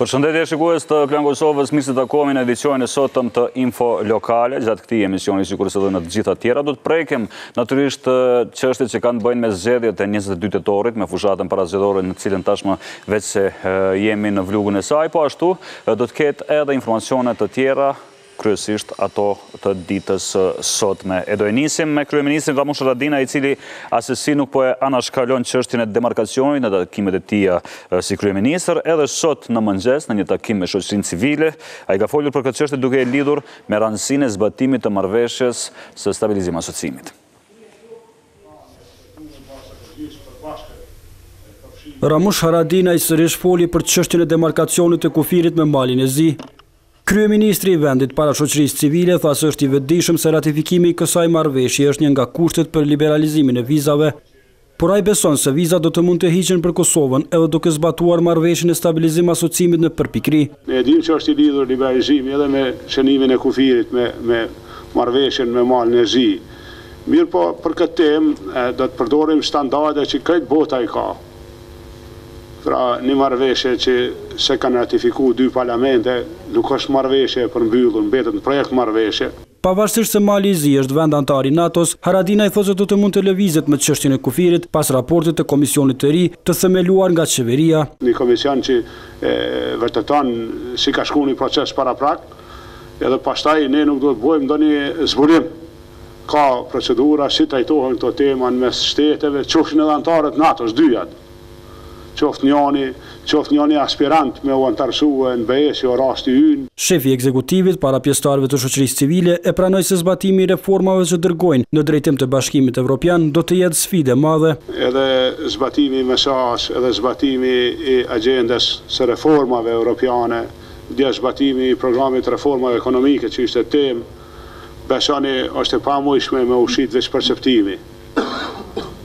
Përshëndetje shikues të Klan Kosovës, mirë se takohemi në edicionin e sotëm të Info Lokale. Gjatë këtij emisioni, sikurse edhe në të gjitha tjera, do të prekim natyrisht çështjet që kanë të bëjnë me zgjedhjet e 22 tetorit, me fushatën parazgjedhore në cilën tashmë veç se jemi në vlugën e saj, po ashtu do të ketë edhe informacione të tjera, kryesisht ato të ditës sotme. E do e nisim me kryeministrin Rafuna, i cili asesi nuk po e anashkalon çështjen e demarkacionit në takimet e tija si kryeministër, edhe sot në mëngjes në një takim me shoqërinë civile, ai ka folur për këtë çështje duke e lidhur me rëndësinë e zbatimit të marrëveshjes së stabilizimit asociimit. Rafuna sërish foli për çështjen e demarkacionit të kufirit me malin e Zi. Kryeministri i vendit para shoqërisë civile tha se është i vetëdijshëm se ratifikimi i kësaj marrëveshje është një nga kushtet për liberalizimin e vizave, por ai beson se vizat do të mund të hiqen për Kosovën edhe duke zbatuar marrëveshjen e stabilizim asociimit në përpikri. Ne e dim që është i lidhur liberalizimi edhe me shënimin e kufirit, me marrëveshjen me malin e Zi. Mirë po për këtë temë do të përdorim standarde që krejt bota i ka. Pra një marrëveshje që se kanë ratifikuar dy parlamente, nuk është marrëveshje për mbyllur, mbetet në projekt marrëveshje. Pavarësisht se Mali i Zi është vend antar i NATO-s, Haradinaj thotë se do të mund të lëvizet me çështjen e kufirit pas raportit të komisionit të ri të themeluar nga qeveria. Një komision që vërteton si ka shkuar një proces paraprak, edhe pastaj ne nuk do të bëjmë ndonjë zbulim. Ka procedura si trajtohen këto tema mes shteteve, qofshin edhe antarët NATO-s dyjat. Qoftë njëri aspirant me u antarësue në BE si o rasti ynë. Shefi i ekzekutivit para pjesëtarëve të shoqërisë civile e pranoi se zbatimi i reformave që dërgojnë në drejtim të Bashkimit Evropian do të jetë sfidë e madhe. Edhe zbatimi i mesazh, edhe zbatimi i agjendës së reformave europiane, dhe zbatimi i programit reformave ekonomike që ishte temë, besoni është e pamujshme me ushit veç perceptimi.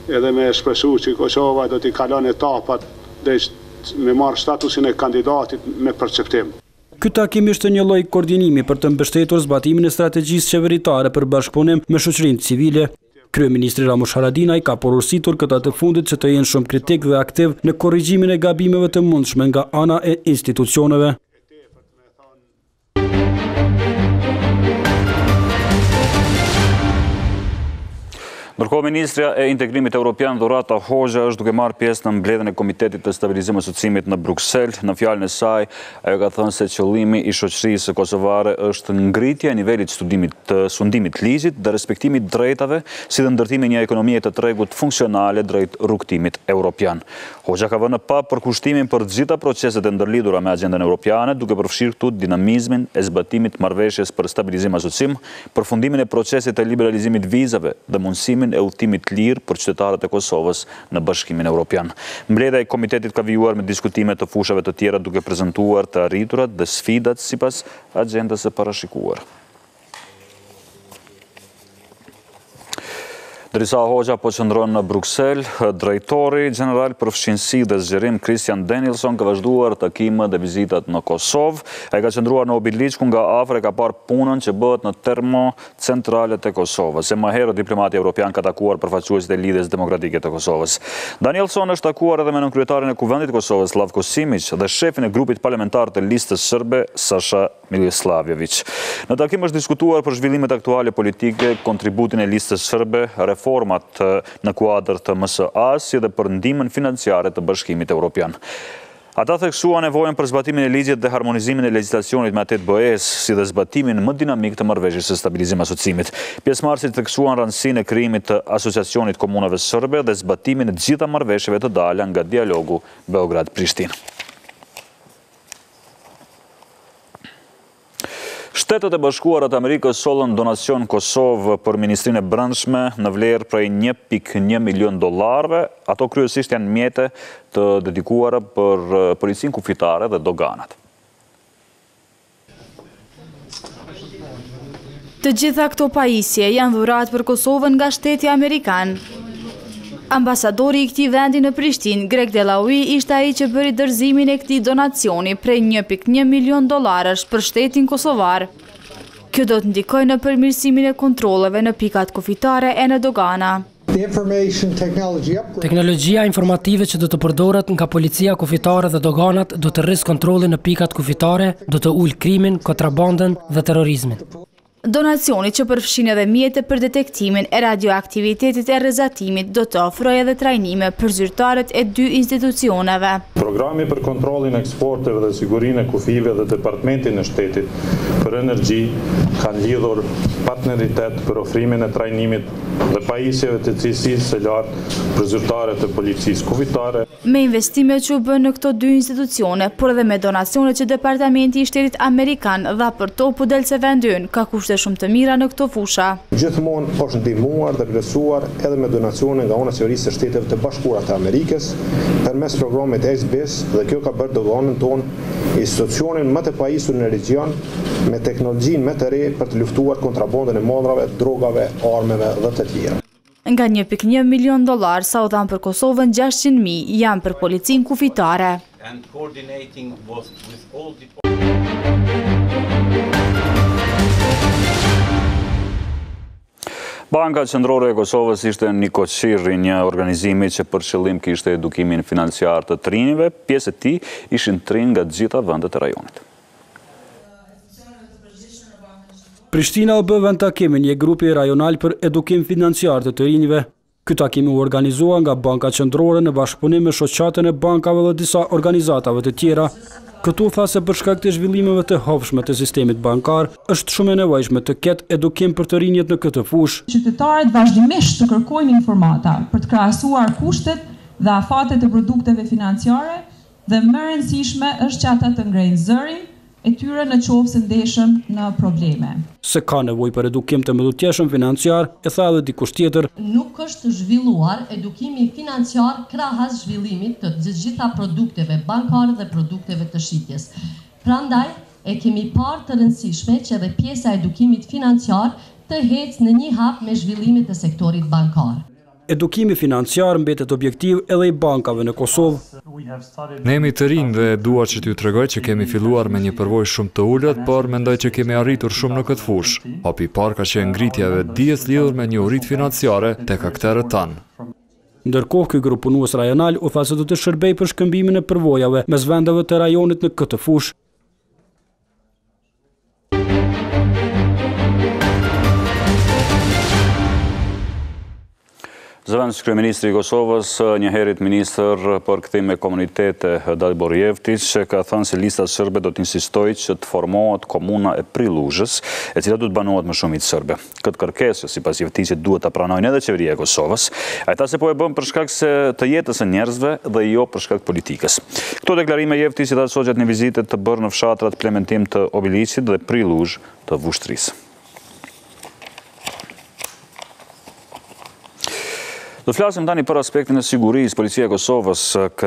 Edhe me shpresu që Kosova do t'i kalon etapat dhe me marrë statusin e kandidatit me perceptim. Ky takim ishte një lloj koordinimi për të mbështetur zbatimin e strategjisë qeveritare për bashkëpunim me shoqërinë civile. Kryeministri Rafuna ka porositur këta të fundit që të jenë shumë kritik dhe aktiv në korrigjimin e gabimeve të mundshme nga ana e institucioneve. Ndërkohë, Ministrja e Integrimit Evropian Dhurata Hoxha është duke marrë pjesë në mbledhjen e Komitetit të Stabilizimit Asociimit në Bruksel. Në fjalën e saj, ajo ka thënë se qëllimi i shoqërisë kosovare është ngritja e nivelit të sundimit ligjit dhe respektimit drejtave, si dhe ndërtimi një ekonomie të tregut funksionale drejt rrugtimit evropian. Hoxha ka vënë pa përkushtimin për të gjitha proceset e ndërlidhura me agjendën evropiane, duke përfshirë këtu dinamizmin e zbatimit marrëveshjes për stabilizim asociim, përfundimin e procesit të liberalizimit vizave dhe mundësimin e udhëtimit lirë për qytetarët e Kosovës në Bashkimin Evropian. Mbledhja e komitetit ka vijuar me diskutime të fushave të tjera duke prezantuar të arriturat dhe sfidat sipas agjendës së parashikuar. Drisa Hoxha po qëndron në Bruksel, drejtori general për fshinësi dhe zgjerim Christian Danielson ka vazhduar takimet dhe vizitat në Kosovë. Ai ka qëndruar në Obiliç ku nga afër ka parë punën që bëhet në termocentralet e Kosovës. Se më herët diplomati evropian ka takuar përfaqësuesit e Lidhjes Demokratike të Kosovës. Danielson është takuar edhe me nënkryetarin e Kuvendit të Kosovës Slavko Simić dhe shefin e grupit parlamentar të listës serbe Saša Milislavljević. Në takim është diskutuar për zhvillimet aktuale politike, kontributin e listës serbe, reformat në kuadër të MSA-s si dhe për ndihmën financiare të Bashkimit Evropian. Ata theksuan nevojën për zbatimin e ligjit dhe harmonizimin e legjislacionit me atë të BE-s, si dhe zbatimin më dinamik të marrëveshjes së stabilizimit asociimit. Pjesëmarrësit theksuan rëndësinë e krijimit të asociacionit komunave serbe dhe zbatimin e të gjitha marrëveshjeve të dala nga dialogu Beograd-Prishtinë. Shtetet e Bashkuara të Amerikës sollën donacion Kosovë për Ministrinë e Brendshme në vlerë prej $1.1 milion. Ato kryesisht janë mjete të dedikuara për policinë kufitare dhe doganat. Të gjitha këto pajisje janë dhuratë për Kosovën nga shteti amerikan. Ambasadori i këtij vendi në Prishtinë, Greg Delaui, ishte ai që bëri dorëzimin e këtij donacioni prej $1.1 milion për shtetin kosovar. Kjo do të ndikojë në përmirësimin e kontrolleve në pikat kufitare e në dogana. Teknologjia informative që do të përdoret nga policia kufitare dhe doganat do të rrisë kontrollin në pikat kufitare, do të ulë krimin, kontrabandën dhe terrorizmin. Donacioni që përfshin edhe mjete për detektimin e radioaktivitetit e rrezatimit do të ofrojë edhe trajnime për zyrtarët e 2 institucioneve. Programi për kontrollin e eksporteve dhe sigurinë e kufive dhe Departamentin e Shtetit për Energji kanë lidhur partneritet për ofrimin e trajnimit dhe pajisjeve të cilësisë së lartë për zyrtarët e policisë kufitare. Me investimet që u bën në këto 2 institucione, por edhe me donacionet që Departamenti i Shtetit Amerikan dha për to Pudelce Vendyn, ka kushte shumë të mira në këto fusha. Gjithmonë është ndihmuar dhe vlerësuar edhe me donacione nga ana e Qeverisë së Shteteve të Bashkuara të Amerikës përmes programit XBIS, dhe kjo ka bërë doganën tonë institucionin më të pajisur në region me teknologjinë më të re për të luftuar kontrabandën e modrave, drogave, armeve dhe të tjera. Nga $1.1 milion sa u dhanë për Kosovën 600.000 janë për policinë kufitare. Banka Qendrore e Kosovës ishte një koqirri një organizimi që për qëllim kishte edukimin financiar të trinjve, pjesë e tij ishin trinj nga gjitha vendet e rajonit. Prishtina u bë vend takimi një grupi rajonal për edukim financiar të rinjve. Ky takim u organizua nga Banka Qendrore në bashkëpunim me shoqatën e bankave dhe disa organizatave të tjera. Këtu tha se për shkak të zhvillimeve të hovshme të sistemit bankar, është shumë e nevojshme të ketë edukim për të rinjët në këtë fushë. Qytetarët vazhdimisht të kërkojnë informata për të krahasuar kushtet dhe afatet e produkteve financiare dhe më e rëndësishme është që ata të ngrejnë zërin e tyre në qoftë se ndeshën në probleme. Se ka nevojë për edukim të mëdhutjeshëm financiar, e tha edhe dikush tjetër. Nuk është zhvilluar edukimi financiar krahas zhvillimit të gjitha produkteve bankare dhe produkteve të shitjes. Prandaj e kemi parë të rëndësishme që edhe pjesa e edukimit financiar të ecë në një hap me zhvillimit të sektorit bankar. Edukimi financiar mbetet objektiv edhe i bankave në Kosovë. Ne jemi të rinj dhe dua që t'ju tregoj që kemi filluar me një përvojë shumë të ulët, por mendoj që kemi arritur shumë në këtë fushë. Hapi i parë ka qenë ngritja e dijes lidhur me njohuritë financiare tek aktorët tanë. Ndërkohë, ky grup punues rajonal u tha se do të shërbejë për shkëmbimin e përvojave mes vendeve të rajonit në këtë fushë. Zëvendës kryeministri i Kosovës, njëherët ministër për kthim e komunitete Dalibor Jeftić, ka thënë se lista sërbe do të insistojë që të formohet komuna e Priluzhës, e cila do të banohet më shumicë sërbe. Këtë kërkesë, sipas Jeftićit, duhet ta pranojnë edhe qeveria e Kosovës. Ai tha se po e bën për shkak se të jetës së njerëzve dhe jo për shkak politikës. Këto deklarime Jeftićit ato gjatë një vizite të bërë në fshatrat Plementim të Obiliqit dhe Priluzh të Vushtrisë. Do flasim tani për aspektin e sigurisë. Policia e Kosovës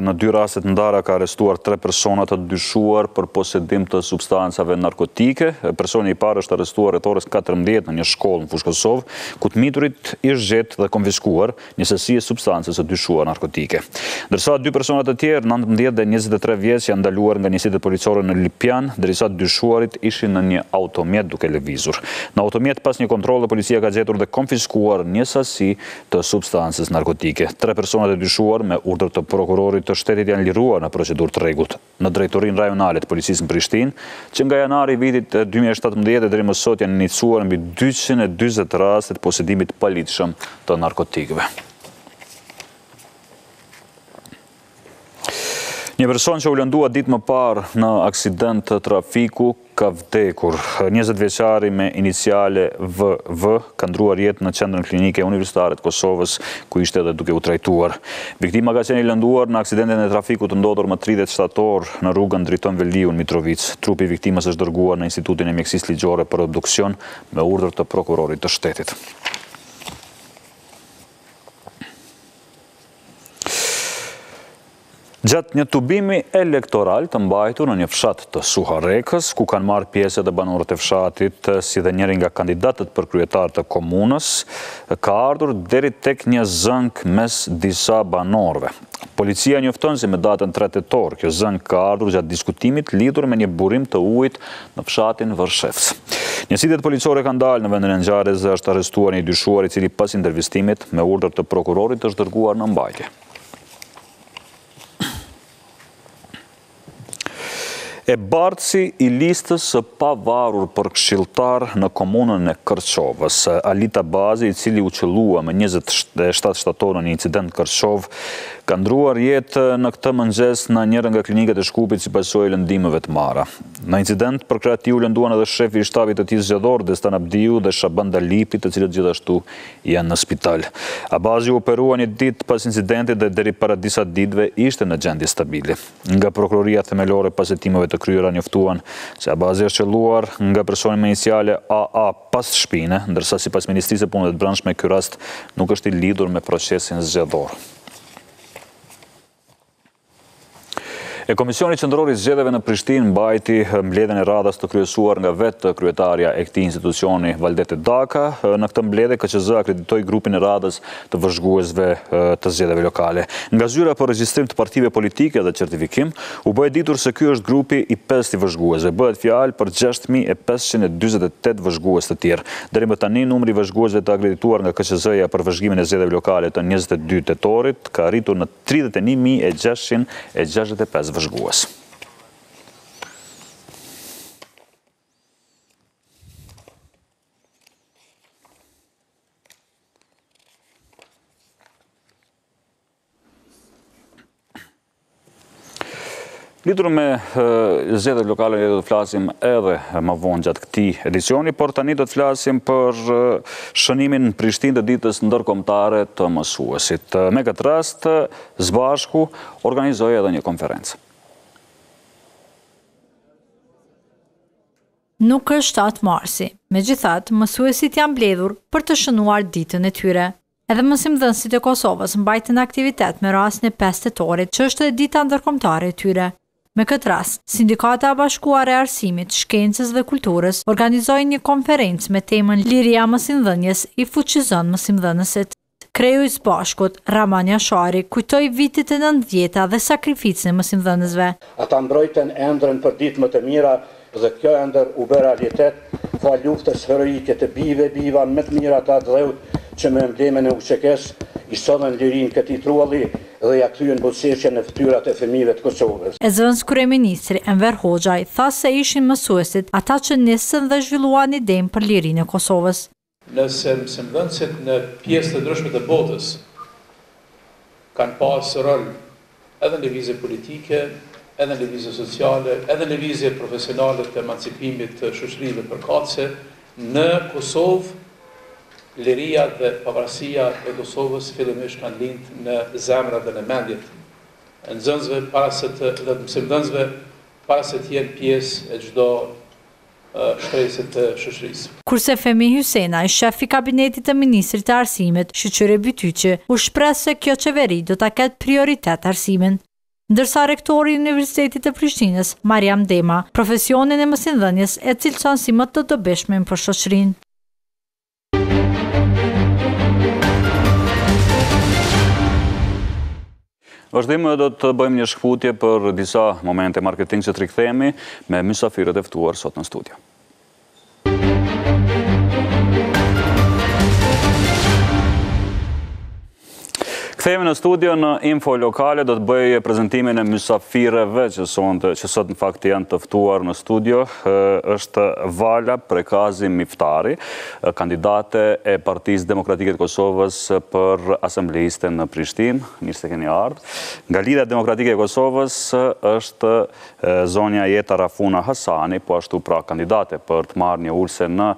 në 2 raste të ndara ka arrestuar 3 persona të dyshuar për posedim të substancave narkotike. Personi i parë është arrestuar rreth orës 14 në një shkollë në fushë Kosovë, ku të miturit ishte gjetë dhe konfiskuar një sasi e substancës së dyshuar narkotike. Ndërsa 2 persona të tjerë, 19 dhe 23 vjeç, janë ndaluar nga njësitë policore në Lipjan, derisa të dyshuarit ishin në një automjet duke lëvizur. Në automjet, pas një kontrolli, policia ka gjetur dhe konfiskuar një sasi të substancës narkotike. 3 personat e dyshuar me urdhër të prokurorit të shtetit janë liruar në procedurë të rregullt në drejtorinë rajonale të policisë në Prishtinë, që nga janari i vitit 2017 deri më sot janë iniciuar mbi 240 raste të posedimit paligjshëm të narkotikëve. Një person që u lëndua ditë më parë në aksident të trafiku ka vdekur. 20 vjeçari me iniciale VV ka ndruar jetë në qendrën klinike universitare të Kosovës, ku ishte edhe duke u trajtuar. Viktima ka qenë i lënduar në aksidentin e trafikut të ndodhur më 30 shtator në rrugën Driton Veliu në Mitrovic. Trupi i viktimës është dërguar në Institutin e Mjekësisë Ligjore për obduksion me urdhër të prokurorit të shtetit. Gjatë një tubimi elektoral të mbajtur në një fshat të Suharekës, ku kanë marrë pjesë edhe banorët e fshatit, si dhe njëri nga kandidatët për kryetar të komunës, ka ardhur deri tek një zënk mes disa banorëve. Policia njofton se me datën 3 tetor, kjo zënk ka ardhur gjatë diskutimit lidhur me një burim të ujit në fshatin Vërshevc. Njësitet policore kanë dalë në vendin e ngjarjes dhe është arrestuar një dyshuar i cili pas intervistimit me urdhër të prokurorit është dërguar në mbajtje. E bardhësi i listës së pavarur për këshilltar në komunën e Kërçovës, Alita Bazi, i cili u qëllua me 27 shtatorë në një incident Kërçov, ka ndruar jetë në këtë mëngjes në njërë nga kliniket e Shkupit si pasojë e lëndimeve të mara. Në incident për krah tij u lënduan edhe shefi i shtabit të tij zgjedhor Destan Abdiu dhe Shaban Dalipi, të cilët gjithashtu janë në spital. Abazi u operua një ditë pas incidentit dhe deri para disa ditëve ishte në gjendje stabile. Nga prokuroria themelore pas hetimeve të kryera njoftuan se Abazi është qelluar nga personi me iniciale AA pas shpine, ndërsa sipas Ministrisë së Punëve të Brendshme ky rast nuk është i lidhur me procesin zgjedhor. E Komisioni Qendror i Zgjedhjeve në Prishtinë mbajti mbledhjen e radhës të kryesuar nga vetë kryetaria e këtij institucioni Valdete Daka. Në këtë mbledhje KQZ akreditoi grupin e radhës të vëzhguesve të zgjedhjeve lokale. Nga zyra për regjistrim të partive politike dhe certifikim, u bë ditur se ky është grupi i 5 i vëzhguesve. Bëhet fjalë për 6548 vëzhgues të tjerë. Deri më tani numri i vëzhguesve të akredituar nga KQZ-ja për vëzhgimin e zgjedhjeve lokale të 22 tetorit ka arritur në 31665 vëzhgues. Lidhur me zgjedhjet lokale do të flasim edhe më vonë gjatë këtij edicioni, por tani do të flasim për shënimin në Prishtinë të ditës ndërkombëtare të mësuesit. Me këtë rast, Zbashku organizoi edhe një konferencë. Nuk është 8 marsi, megjithatë mësuesit janë mbledhur për të shënuar ditën e tyre. Edhe mësimdhënësit e Kosovës mbajtën aktivitet me rastin e 5 tetorit, që është edhe dita ndërkombëtare e tyre. Me këtë rast, Sindikata e Bashkuar e Arsimit, Shkencës dhe Kulturës organizoi një konferencë me temën Liria mësimdhënies i fuqizon mësimdhënësit. Kreu i Zbashkut, Ramanja Shari, kujtoi vitet e 90 dhe sakrificën e mësimdhënësve. Ata mbrojtën ëndrrën për ditë më të mira dhe kjo ëndër u bë realitet fal luftës heroike të biva më të mira të atë dheut që me emblemen e uqekes i sodhen lirin këtij trulli dhe ja kthyen butësirqen në fytyrat e fëmijëve të Kosovës. E zëvendës kryeministri Enver Hoxhaj tha se ishin mësuesit ata që nisën dhe zhvilluan idenë për lirinë e Kosovës. Nëse mësimdhënësit në pjesë të ndryshme të botës kanë pasur rol edhe në lëvizje politike, edhe në lëvizje sociale, edhe në lëvizje profesionale të emancipimit të shoqërive përkatëse, në Kosovë liria dhe pavarësia e Kosovës fillimisht kanë lindë në zemrat dhe në mendjet e nxënësve dhe mësimdhënësve para se të jenë pjesë e çdo shtrese të shoqërisë. Kurse Femi Hysenaj, shef i kabinetit të ministrit të arsimit, Shqyqyre Bytyqi, u shpreh se kjo qeveri do ta ketë prioritet arsimin. Ndërsa rektori i Universitetit të Prishtinës, Mariam Dema, profesionin e mësimdhënies e cilëson si më të dobishëm për shoqërinë. Vazhdim do të bëjmë një shkputje për disa momente marketing që të rikthehemi me mysafirët e ftuar sot në studio. Kthehemi në studio në Info Lokale, do të bëj prezantimin e mysafirëve që sot në fakt janë të ftuar në studio. Është Vala, Prekazi, Miftari, kandidate e Partisë Demokratike të Kosovës për asamblejiste në Prishtinë. Mirë se keni ardhur. Nga Lidhja Demokratike e Kosovës është zonja Jeta Rafuna Hasani, po ashtu pra kandidate për të marrë një ulse në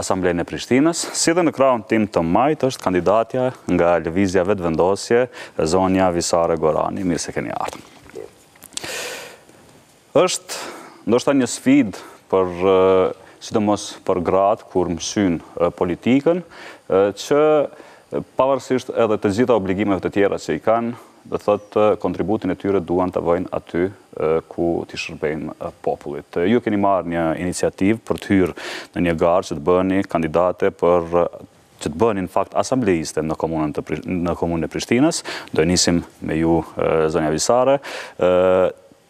Asamblejën e Prishtinës. Si dhe në krahun tim të majt është kandidatja nga lëvizja vetëvendosje, zonja Visare Gorani. Mirë se keni ardhur. Është ndoshta një sfidë për sidomos për gratë kur mësojnë politikën, që pavarësisht edhe të gjitha obligimeve të tjera që i kanë, dhe thotë kontributin e tyre duan të vojnë aty ku t'i shërbejnë popullit. Ju keni marrë një iniciativë për të hyrë në një garë që të bëni kandidate për që të bëni në fakt asambleiste në komunën e Prishtinës. Do e nisim me ju, zonja Visare.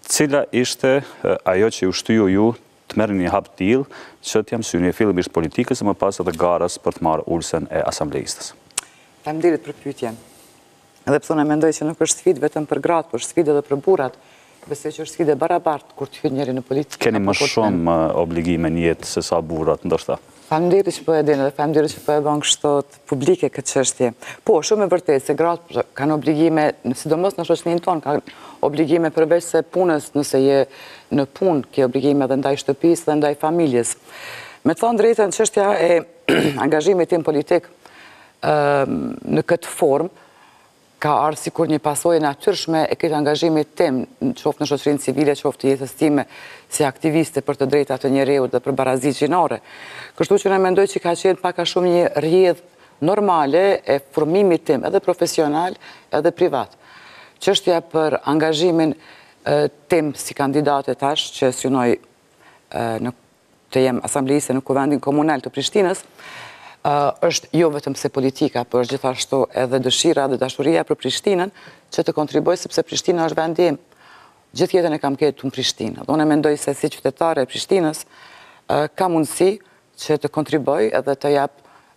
Cila ishte ajo që ju shtyu ju të merrni një hap t'il që t'jam syni e fillimisht politikës e më pas edhe garës për të marrë ulsen e asambleistës? Faleminderit për pyetjen. Edhe pse unë mendoj që nuk është sfidë vetëm për gratë, por sfidë edhe për burrat, besoj që është sfidë e barabartë kur të hyjë njëri në politikë. Keni më shumë obligime në jetë se sa burrat, ndoshta. Faleminderit që po e dini dhe faleminderit që po e bën kështu publike këtë çështje. Po, shumë e vërtetë se gratë kanë obligime, sidomos në shoqërinë tonë, kanë obligime përveç se punës, nëse je në punë, ke obligime edhe ndaj shtëpisë dhe ndaj familjes. Me të thënë drejtën, çështja e angazhimit tim politik në këtë formë ka ardhur sikur një pasojë natyrshme e këtë angazhimit tim, qoftë në shoqërinë civile, qoftë të jetës time si aktiviste për të drejtat të njerëzit dhe për barazinë gjinore. Kështu që ne mendoj që ka qenë pak a shumë një rrjedhë normale e formimit tim, edhe profesional, edhe privat. Çështja për angazhimin tim si kandidate tash, që synoj të jem asambleiste në Kuvendin Komunal të Prishtinës, është jo vetëm se politika, por është gjithashtu edhe dëshira dhe dashuria për Prishtinën që të kontribuoj sepse Prishtina është vendi im. Gjithë jetën e kam ketur në Prishtinë. Dhe unë mendoj se si qytetare e Prishtinës ka mundësi që të kontribuoj edhe të jap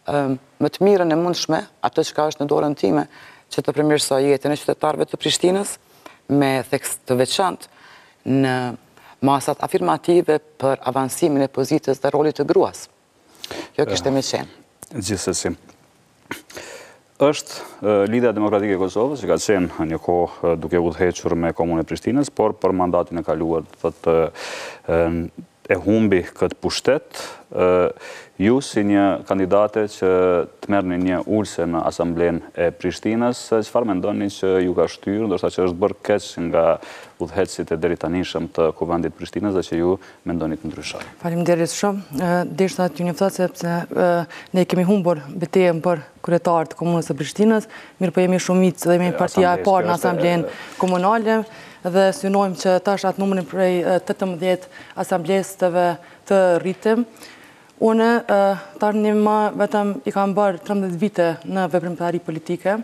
më të mirën e mundshme atë që është në dorën time që të përmirësoj jetën e qytetarëve të Prishtinës me theks të veçantë në masat afirmative për avansimin e pozitës dhe rolit të gruas. Kjo kishte me qenë. Gjithsesi. Është Lidhja Demokratike e Kosovës, që ka qenë një kohë duke udhëhequr me komunën e Prishtinës, por për mandatin e kaluar e humbi këtë pushtet, ju si një kandidate që të merrni një ulse në Asamblenë e Prishtinës, çfarë mendoni që ju ka shtyrë, ndoshta që është bërë keq nga udhëheqësit e deritanishëm të Kuvendit Prishtinës dhe që ju mendoni të ndryshoni? Faleminderit shumë. Deshta t'ju njoftohet sepse ne kemi humbur betejën për kryetar të komunës së Prishtinës, mirë po jemi shumicë dhe jemi partia e parë në Asamblenë Komunale dhe synojmë që tash atë numrin prej 18 asamblestëve të rritim. Unë tani më vetëm i kam bërë 13 vite në veprimtari politike,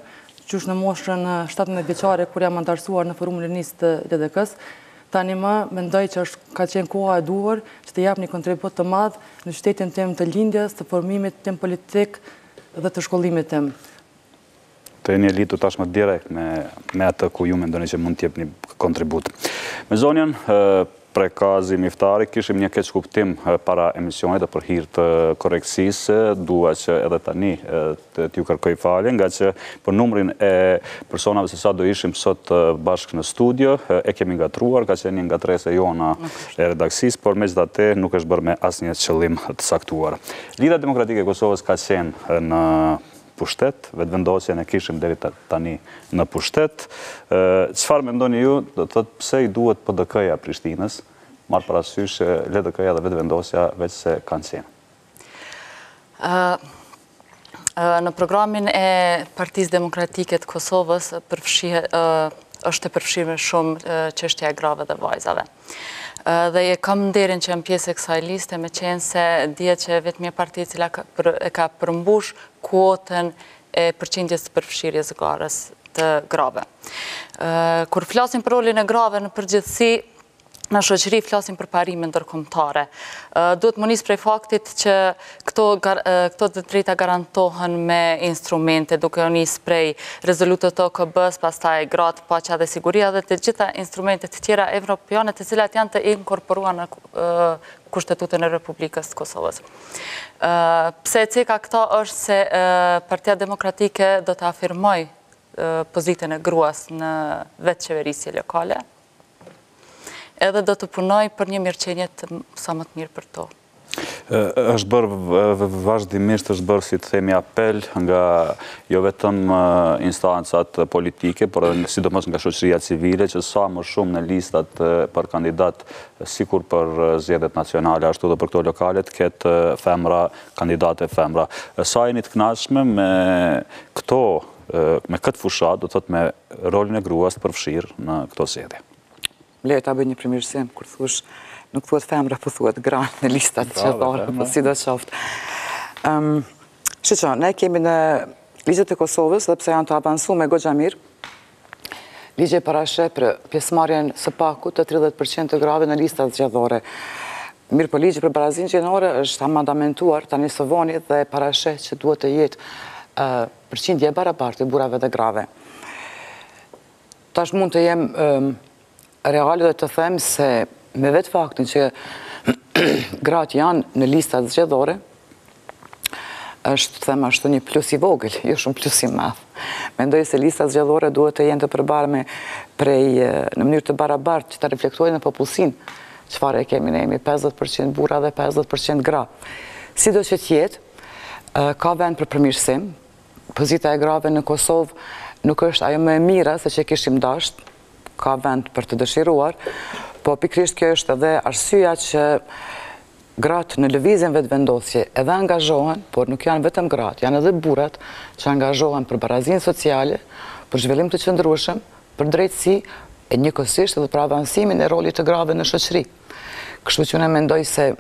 qysh në moshën 17 vjeçare kur jam antarësuar në forumin e nisë të LDK-s. Tani më mendoj që ka qenë koha e duhur që të jap një kontribut të madh në qytetin tim të lindjes, të formimit tim politik dhe të shkollimit tim. Të jeni lidhur tashmë direkt me atë ku ju mendoni që mund të jepni kontribut. Me zonjën Prekazi Miftari, kishim një keq kuptim para emisionit dhe për hir të korrekcisë, dua që edhe tani t'ju kërkoj falje, nga që për numrin e personave se sa do ishim sot bashkë në studio, e kemi ngatruar, ka qenë një ngatrese jona e redaksisë, por megjithatë nuk është bërë me asnjë qëllim të saktuar. Lidhja Demokratike e Kosovës ka qenë në pushtet, vetëvendosjen e kishim deri tani në pushtet. Çfarë mendoni ju, do të thotë pse i duhet PDK-ja Prishtinës, marrë parasysh LDK-ja dhe vetëvendosja veç se kanë qenë? Në programin e Partisë Demokratike të Kosovës është e përfshirë shumë çështja e grave dhe vajzave. Dhe e kam nderin që jam pjesë e kësaj liste, me qenë se dihet që vetëm një parti cila e ka përmbush kuotën e përqindjes të përfshirjes garës të grave. Kur flasim për rolin e grave në përgjithësi, në shoqëri flasim për parimin ndërkombëtare. Duhet më nis prej faktit që këto të drejta garantohen me instrumente, duke u nis prej rezolutës të OKB-s, pastaj gratë, paqja dhe siguria dhe të gjitha instrumentet të tjera evropiane të cilat janë të inkorporuar në Kushtetutën e Republikës të Kosovës. Pse e ceka këta është se Partia Demokratike do të afirmoj pozitën e gruas në vetë qeverisje lokale, edhe do të punoj për një mirëqenje sa më të mirë për to. Është bërë vazhdimisht, është bërë si të themi apel nga jo vetëm instancat politike, por sidomos nga shoqëria civile, që sa më shumë në listat për kandidat, sikur për zgjedhjet nacionale, ashtu dhe për këto lokale, të ketë femra, kandidate femra. Sa jeni të kënaqshme me këto me këtë fushat, do të thotë me rolin e gruas të përfshirë në këto zgjedhje. Le ta bëj një përmirësim kur thush nuk thuhet femra, po thuhet gra në listat zgjedhore, po sidoqoftë. Shiqo, ne kemi në ligjet e Kosovës, dhe pse janë të avansuar me goxha mirë, ligje parasheh për pjesëmarrjen së pakut të 30% të grave në listat zgjedhore. Mirë, po ligji për barazinë gjinore është amandamentuar tani së voni dhe parasheh që duhet të jetë përqindje e barabartë e burrave dhe grave. Tash mund të jem reale dhe të them se me vetë faktin që gratë janë në listat zgjedhore, është, them ashtu, një plus i vogël, jo shumë plus i madh. Mendoj se listat zgjedhore duhet të jenë të përbarme në mënyrë të barabartë që të reflektojnë në popullsinë çfarë e kemi ne, 50% burra dhe 50% gra. Sido që t'jetë, ka vend për përmirësim. Pozita e grave në Kosovë nuk është ajo më e mira se që kishim dashur, ka vend për të dëshiruar, po pikërisht kjo është edhe arsyeja që gratë në lëvizjen vetëvendosje edhe angazhohen, por nuk janë vetëm gratë, janë edhe burrat që angazhohen për barazinë sociale, për zhvillim të qëndrueshëm, për drejtësi e njëkohësisht edhe për avansimin e rolit të grave në shoqëri. Kështu që unë mendoj se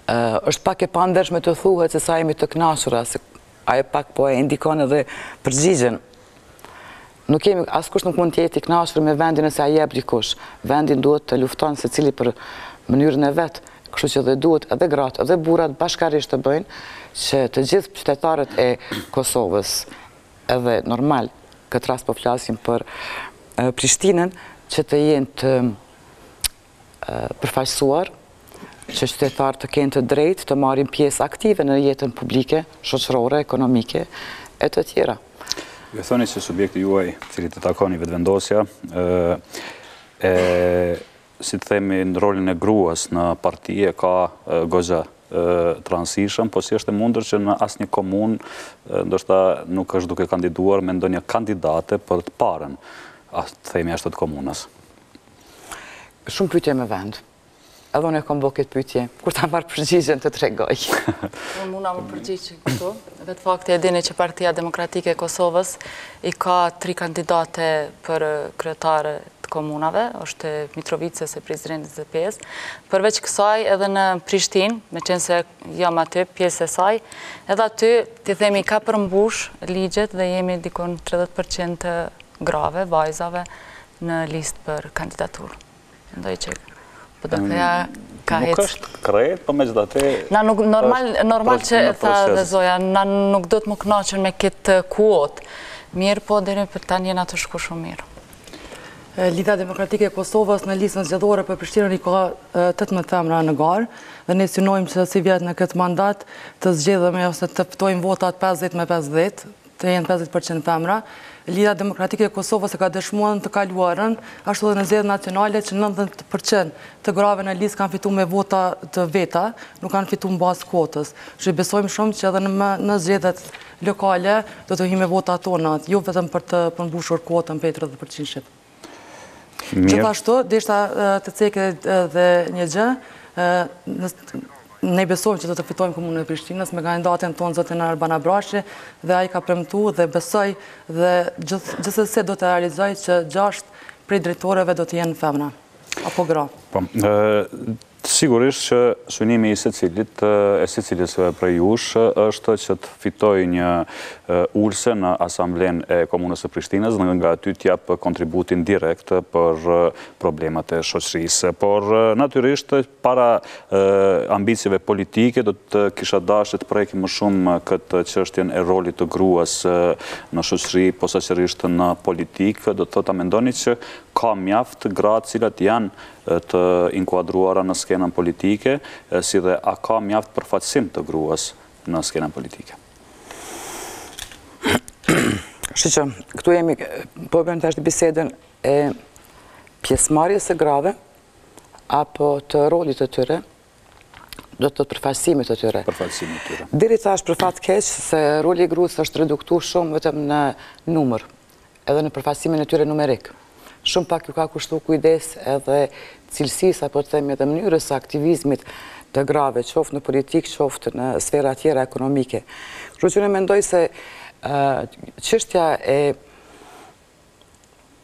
është pak e pandershme të thuhet se sa jemi të kënaqura, se ajo pak po e indikon edhe përgjigjen. Nuk kemi, askush nuk mund të jetë i kënaqur me vendin nëse ai jep dikush. Vendin duhet të lufton secili për mënyrën e vet. Kështu që dhe duhet edhe gratë, edhe burrat bashkarisht të bëjnë që të gjithë qytetarët e Kosovës, edhe normal, këtë rast po flasim për Prishtinën, që të jenë të përfaqësuar, që qytetarët të kenë të drejtë të marrin pjesë aktive në jetën publike, shoqërore, ekonomike e të tjera. Ju thoni se subjekti juaj, cili të takoni vetëvendosja, si të themi në rolin e gruas në parti e ka goxha të rëndësishëm, po si është e mundur që në asnjë komunë ndoshta nuk është duke kandiduar me ndonjë kandidate për të parën, të themi ashtu të komunës. Shumë pyetje me vend. Edhe unë e kam bërë këtë pyetje, kur ta marr përgjigjen të tregoj. Unë mund më përgjigj këtu. Vetë fakti e dini që Partia Demokratike e Kosovës i ka 3 kandidate për kryetare të komunave, është Mitrovica se presidenti i ZPS. Përveç kësaj edhe në Prishtinë, me qenë se jam aty pjesë e saj, edhe aty ti themi ka përmbush ligjet dhe jemi dikon 30% të grave, vajzave në listë për kandidaturë. Mendoj që nuk është krejt, po me gjitha te... Normal që tha dhe Zoja, na nuk do të më kënaqen me këtë kuotë. Mirë, po deri për tani jena të shku shumë mirë. Lidha Demokratike e Kosovës në listën zgjedhore për Prishtinën i ka 18 femra në garë dhe ne synojmë që si vjet në këtë mandat të zgjedhemi ose të fitojmë votat 50-50, të jenë 50% femra. Lidha Demokratike e Kosovës e ka dëshmuar të kaluarën, ashtu edhe në zgjedhjet nacionale që 90% të grave në listë kanë fituar me vota të veta, nuk kanë fituar mbas kvotës. Që besojmë shumë që edhe në zgjedhjet lokale do të hyjmë me votat tona, jo vetëm për të përmbushur kvotën për 30%. Gjithashtu, deshta të cekë dhe një gjë, ne besojmë që do të fitojmë komunën e Prishtinës me kandidatin tonë zotin Arbana Brashi dhe ai ka premtuar dhe besoj dhe gjithsesi do të realizoj që 6 prej drejtorëve do të jenë femra apo gra. Sigurisht që synimi i secilit prej jush është që të fitoj një ulse në asamblen e komunës së Prishtinës dhe nga aty t'jap kontributin direkt për problemat e shoqërisë. Por natyrisht para ambicieve politike do të kisha dashur të prekim më shumë këtë çështjen e rolit të gruas në shoqëri, posaçërisht në politikë, do të thotë mendoni që ka mjaft gratë cilat janë të inkuadruara në skenën politike, si dhe a ka mjaft përfaqësim të gruas në skenën politike? Shqyqë, këtu jemi, po bëjmë të ashtë bisedën e pjesëmarrjes së grave, apo të rolit të tyre, do të përfaqësimit të tyre. Deri tash për fat keq se roli i gruas është reduktuar shumë vetëm në numër, edhe në përfaqësimin e tyre numerik. Shumë pak ju ka kushtu kujdes edhe cilësisë, apo të themi edhe mënyrës së aktivizmit të grave, qoftë në politikë, qoftë në sfera tjera ekonomike. Kështu që unë mendoj se çështja e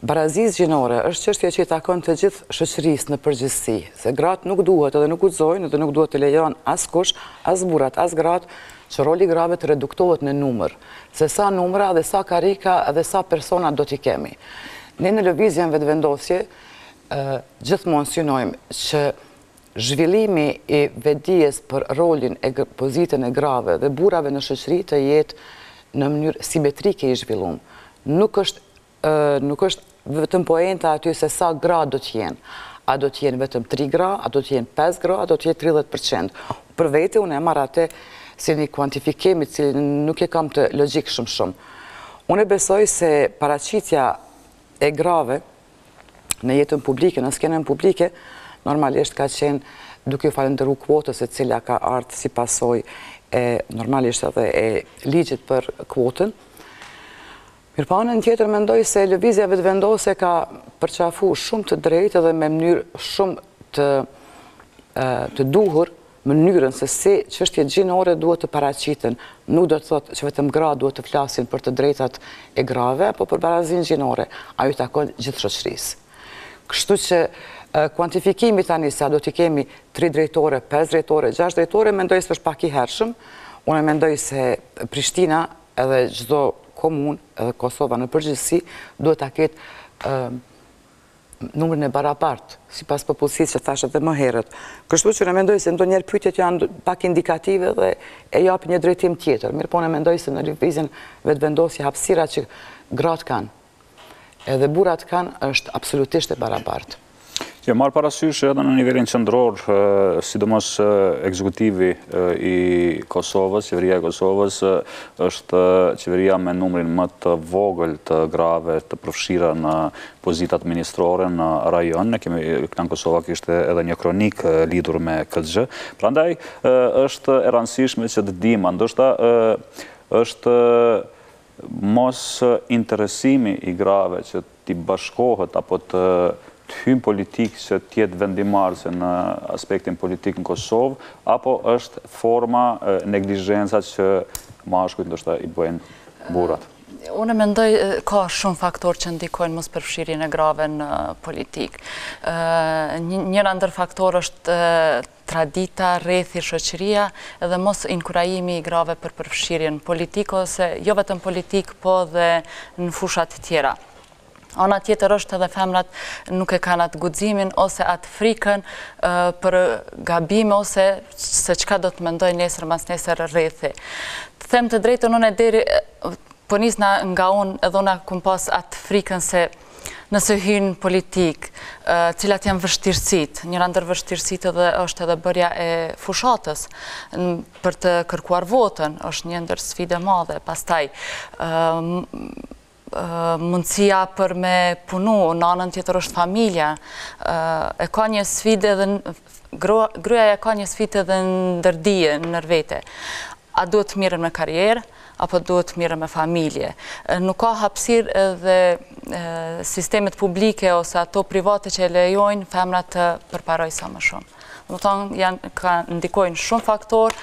barazisë gjinore është çështja që i takon të gjithë shoqërisë në përgjithësi, se gratë nuk duhet edhe nuk guxojnë edhe nuk duhet të lejon askush, as burrat, as gratë, që roli grave të reduktohet në numër, se sa numra dhe sa karika dhe sa persona do t'i kemi. Ne në lëvizjen vetëvendosje gjithmonë synojmë që zhvillimi i vetdijes për rolin e pozitën e grave dhe burrave në shoqëri të jetë në mënyrë simetrike i zhvilluar. Nuk është vetëm poenta aty se sa gra do t'jenë. A do t'jenë vetëm 3 gra, a do t'jenë 5 gra, a do t'jenë 30%. Për vete, unë e marrë atë si një kuantifikimi që nuk e kam të logjik shumë. Unë e besoj se paraqitja e grave në jetën publike, në skenën publike, normalisht ka qenë duke u falendëruar kvotës e cila ka ardhur si pasojë e normalisht edhe e ligjit për kvotën. Mirë, anën tjetër mendoj se lëvizja vetëvendose ka përqafu shumë të drejtë dhe me mënyrë shumë të duhur mënyrën se si çështjet gjinore duhet të paraqiten. Nuk do të thotë që vetëm gra duhet të flasin për të drejtat e grave, apo për barazinë gjinore. Ajo i takon gjithë shoqërisë. Kështu që kuantifikimi tani se a do t'i kemi 3 drejtore, 5 drejtore, 6 drejtore, mendoj se është pak i hershëm. Unë mendoj se Prishtina edhe çdo komunë, edhe Kosova në përgjithësi, duhet ta ketë numrin e barabartë, sipas popullsisë që thashë edhe më herët. Kështu që ne mendoj se ndonjëherë pyetjet janë pak indikative dhe e japin një drejtim tjetër. Mirë, po ne mendoj se në lëvizjen vetëvendosje hapësira që gratë kanë edhe burrat kanë është absolutisht e barabartë. Që marrë parasysh edhe në nivelin qendror, sidomos ekzekutivi i Kosovës, qeveria e Kosovës, është qeveria me numrin më të vogël të grave të përfshira në pozitat ministrore në rajon. Ne kemi KlanKosova kishte edhe një kronik lidhur me këtë gjë. Prandaj është e rëndësishme që të dimë, ndoshta është mos interesimi i grave që t'i bashkohet apo të hymë politikë që tjetë vendimarëse në aspektin politik në Kosovë, apo është forma neglizhenca që mashkujt ndoshta i bëjnë burrat? Unë mendoj ka shumë faktorë që ndikojnë mos përfshirjen e grave në politikë. Njëra ndër faktorë është tradita, rrethi, shoqëria edhe mos inkurajimi i grave për përfshirjen politikë, ose jo vetëm politikë, po dhe në fushat tjera. Ana tjetër është edhe femrat nuk e kanë atë guximin ose atë frikën për gabime ose se çka do të mendoj nesër mas nesër rrethi. Të them të drejtën, unë deri po nisna nga unë edhe unë kum pas atë frikën se nëse hyn politik, cilat janë vështirësitë. Njëra ndër vështirësitë është edhe bërja e fushatës për të kërkuar votën, është një ndër sfide madhe. Pastaj mundësia për me punu, në anën tjetër është familja, e ka një sfide dhe gruaja ka një sfide dhe ndërdije në vete. A duhet të mirën me karierë, apo duhet të mirën me familje. Nuk ka hapësirë edhe sistemet publike ose ato private që e lejojnë femrat të përparoj sa më shumë. Më thonë, ndikojnë shumë faktorë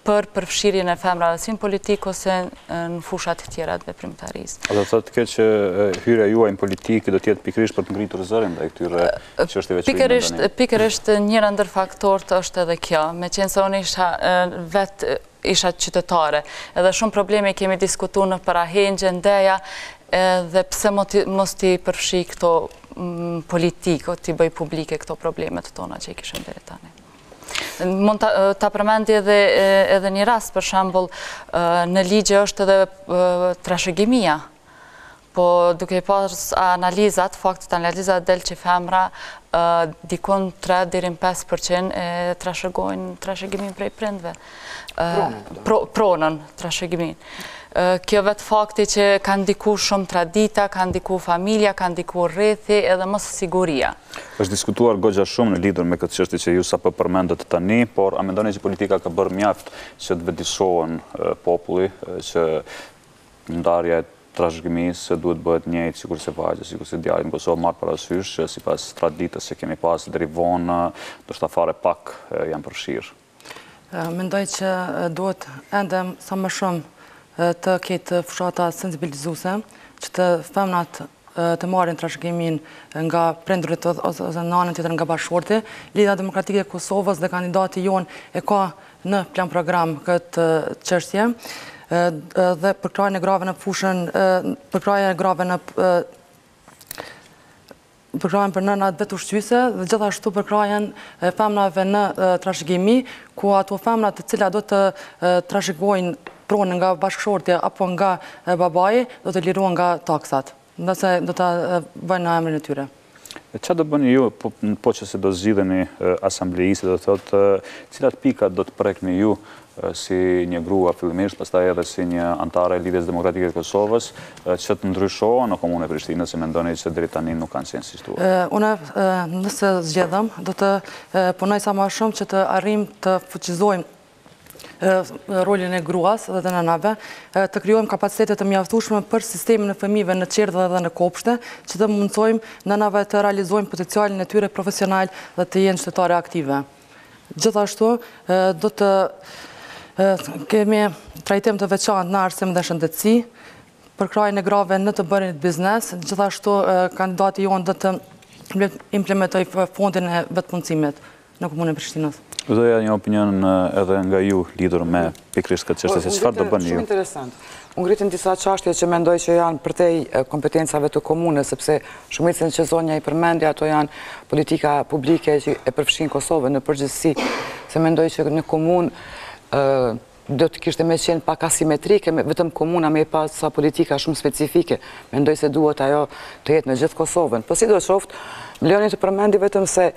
për përfshirjen e femrave si në politikë ose në fushat tjera të veprimtarisë. A do të thotë që hyrja juaj në politikë do të jetë pikërisht për të ngritur zërin ndaj këtyre çështjeve që vijnë? Pikërisht njëra ndër faktorët është edhe kjo, meqense unë isha qytetare, edhe shumë probleme kemi diskutuar në parahengje, ndeja, dhe pse mos t'i përfshi këto politikë, t'i bëj publike këto problemet tona që i kishim deri tani. Mund ta përmendi edhe një rast, për shembull, në ligje është edhe trashëgimia. Po duke pas analizat, faktet analizat del që femra dikon 3 deri në 5% e trashëgojnë trashëgimin prej prindve. Pronën trashëgimin. Kjo vetë fakti që ka ndiku shumë tradita, ka ndiku familja, ka ndiku rrethi edhe mos siguria. Është diskutuar goxha shumë në lidhur me këtë çështje që ju sapo përmendët tani, por a mendoni që politika ka bërë mjaft që të vëdësohen populli që ndarja e trashëgimisë duhet bëhet njëjtë sikur se vajza, sikur se djalë në Kosovë, marr parasysh që sipas traditës që kemi pas deri vonë, ndoshta fare pak janë përfshirë. Mendoj që duhet ende sa më shumë të ketë fushata sensibilizuse, që të femnat të marrin trashëgimin nga prindërit ose nanën tjetër nga bashkëshorti. Lidha Demokratike e Kosovës dhe kandidati jonë e ka në plan program këtë çështje dhe përkrajen e grave në fushën, përkrajen e grave në përkrajen për nënat vetë ushqyse dhe gjithashtu përkrajen femnave në trashëgimi, ku ato femnat të cilat do të trashëgojnë pronën nga bashkëshorti apo nga babai, do të lirohen nga taksat, nëse do të bëjnë në emrin e tyre. Qa do bëni ju, po që se do zgjidheni asamblejisë, do thotë, cilat pikat do të prekni ju si një grua fillimisht, pastaj edhe si një antare e Lidhjes Demokratike të Kosovës, që të ndryshohen në komunën e Prishtinës, se mendoni që deri tani nuk kanë qenë si insistuar? Unë, nëse zgjedhem, do të punoj sa më shumë që të arrijmë të fuqizojmë rolin e gruas dhe të nënave, të krijojmë kapacitetet të mjaftueshme për sistemin e fëmijëve në qerdhe dhe në kopshte, që të mundsojmë nënave të realizojnë potencialin e tyre profesional dhe të jenë qytetare aktive. Gjithashtu, do të kemi trajtim të veçantë në arsim dhe shëndetësi, përkrajen e grave në të bërjen biznes, gjithashtu kandidati jonë do të implementoj fondin e vetëpunësimit në komunën e Prishtinës. Doja një opinion edhe nga ju lidhur me pikërisht këtë çështje, se çfarë do bëni ju? Shumë interesant. Unë ngritin disa çështje që mendoj që janë përtej kompetencave të komunës, sepse shumicën që zonja i përmendi, ato janë politika publike që e përfshin Kosovën në përgjithësi, se mendoj që në komunë do të kishte me qenë pak asimetrike, vetëm komuna me pas sa politika shumë specifike. Mendoj se duhet ajo të jetë në gjithë Kosovën. Po si do qoftë, më lejoni të përmendi vetëm se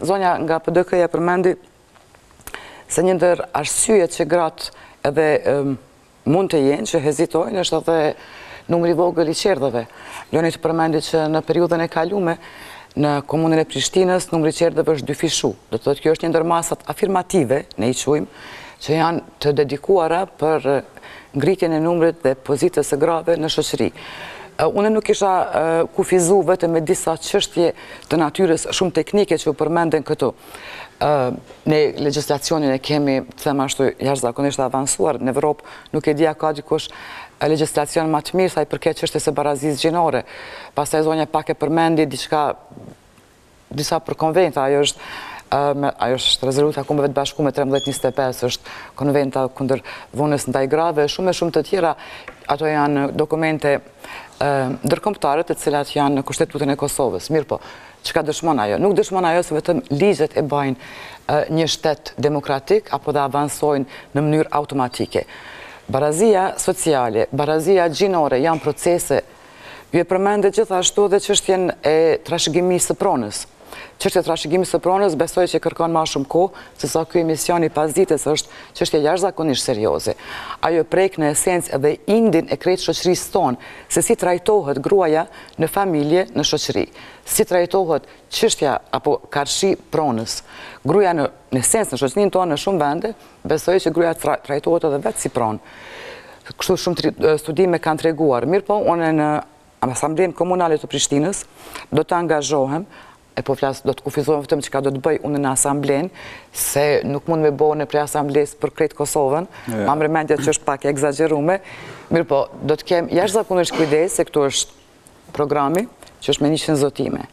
zonja nga PDK-ja përmendi se një ndër arsyet që gratë edhe mund të jenë, që hezitojnë, është edhe numri vogël i qerdheve. Lejoni të përmendi që në periudhën e kalume, në komunën e Prishtinës, numri i qerdheve është dyfishu. Do të thotë kjo është një ndër masat afirmative, ne i quajmë, që janë të dedikuara për ngritjen e numrit dhe pozitës së grave në shoqëri. Unë nuk isha kufizu vetëm me disa çështje të natyrës shumë teknike që u përmenden këtu. Ne legjislacionin e kemi, të them ashtu, jashtëzakonisht avancuar në Evropë, nuk e dia ka dikush legjislacion më të mirë sa i përket çështjes së barazisë gjinore. Pastaj zonja pak e përmendi disa për konventa, ajo është rezoluta Kombeve të Bashkuara 1325, është konventa kundër dhunës ndaj grave, shumë të tjera, ato janë dokumente ndërkombëtare të cilat janë në Kushtetutën e Kosovës. Mirë po, çka dëshmon ajo? Nuk dëshmon ajo se vetëm ligjet e bajnë një shtet demokratik apo dhe avansojnë në mënyrë automatike. Barazia sociale, barazia gjinore janë procese. Ju e përmendet gjithashtu dhe çështjen e trashëgimisë së pronës. Çështja e trashëgimit së pronës besoj që kërkon më shumë kohë, se sa ky emision i pasdites është çështje jashtëzakonisht serioze. Ajo prek në esencë edhe indin e krejtë shoqërisë tonë, se si trajtohet gruaja në familje, në shoqëri. Si trajtohet çështja apo karshi pronës. Gruaja në esencë në shoqërinë tonë në shumë vende, besoj që gruaja trajtohet edhe vetë si pronë. Kështu shumë studime kanë treguar. Mirë po, unë në Asamblenë Komunale të Prishtinës do të angazhohem, po flasë do të kufizohem vetëm që ka do të bëj unë në asamblenë, se nuk mund me bëjë në prej asamblesë për krejtë Kosovën, ma më remendja që është pak e egzagerume, mirë po, do të kem jashtëzakonisht kujdes se këtu është programi që është me 100 zotime.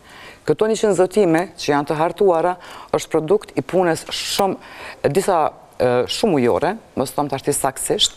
Këto 100 zotime që janë të hartuara është produkt i punës shumë ujore, mos thom tash saktësisht,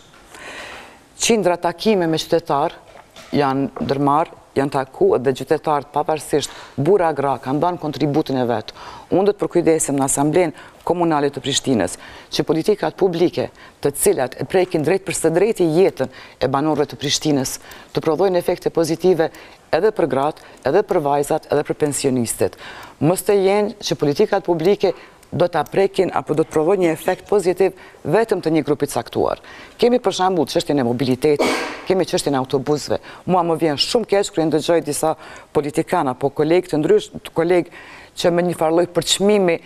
qindra takime me qytetarë janë ndërmarrë, janë taku dhe qytetarët pavarësisht burra gra kanë dhënë kontributin e vet. Unë do të përkujdesim në Asamblenë Komunale të Prishtinës që politikat publike të cilat e prekin drejt për së drejti jetën e banorëve të Prishtinës të prodhojnë efekte pozitive edhe për gratë, edhe për vajzat, edhe për pensionistët. Mos të jenë që politikat publike do të prekin apo do të prodhojnë një efekt pozitiv vetëm të një grupi caktuar. Kemi për shembull çështjen e mobilitetit, kemi çështjen e autobusëve. Mua më vjen shumë keq kur ndëgjoj disa politikanë apo kolegë të ndryshëm, kolegë që me një farë lloj përçmimi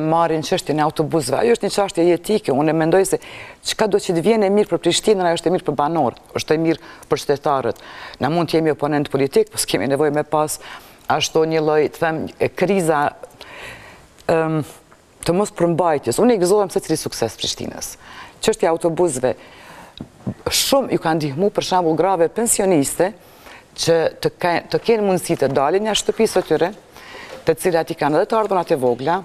marrin çështjen e autobusëve. Ajo është një çështje jetike. Unë mendoj se çka do që të vjen e mirë për Prishtinën, ajo është e mirë për banorët, është e mirë për qytetarët. Na mund të jemi oponent politik, po kemi nevojë me pas ashtu një lloj, të them, kriza të mos përmbajtjes. Unë i gëzohem se cili sukses Prishtinës. Çështja e autobusëve, shumë ju kanë ndihmu për shembull grave pensioniste që të kenë mundësi të dalin nga shtëpisë të tyre, të cilat i kanë edhe të ardhunat e vogla,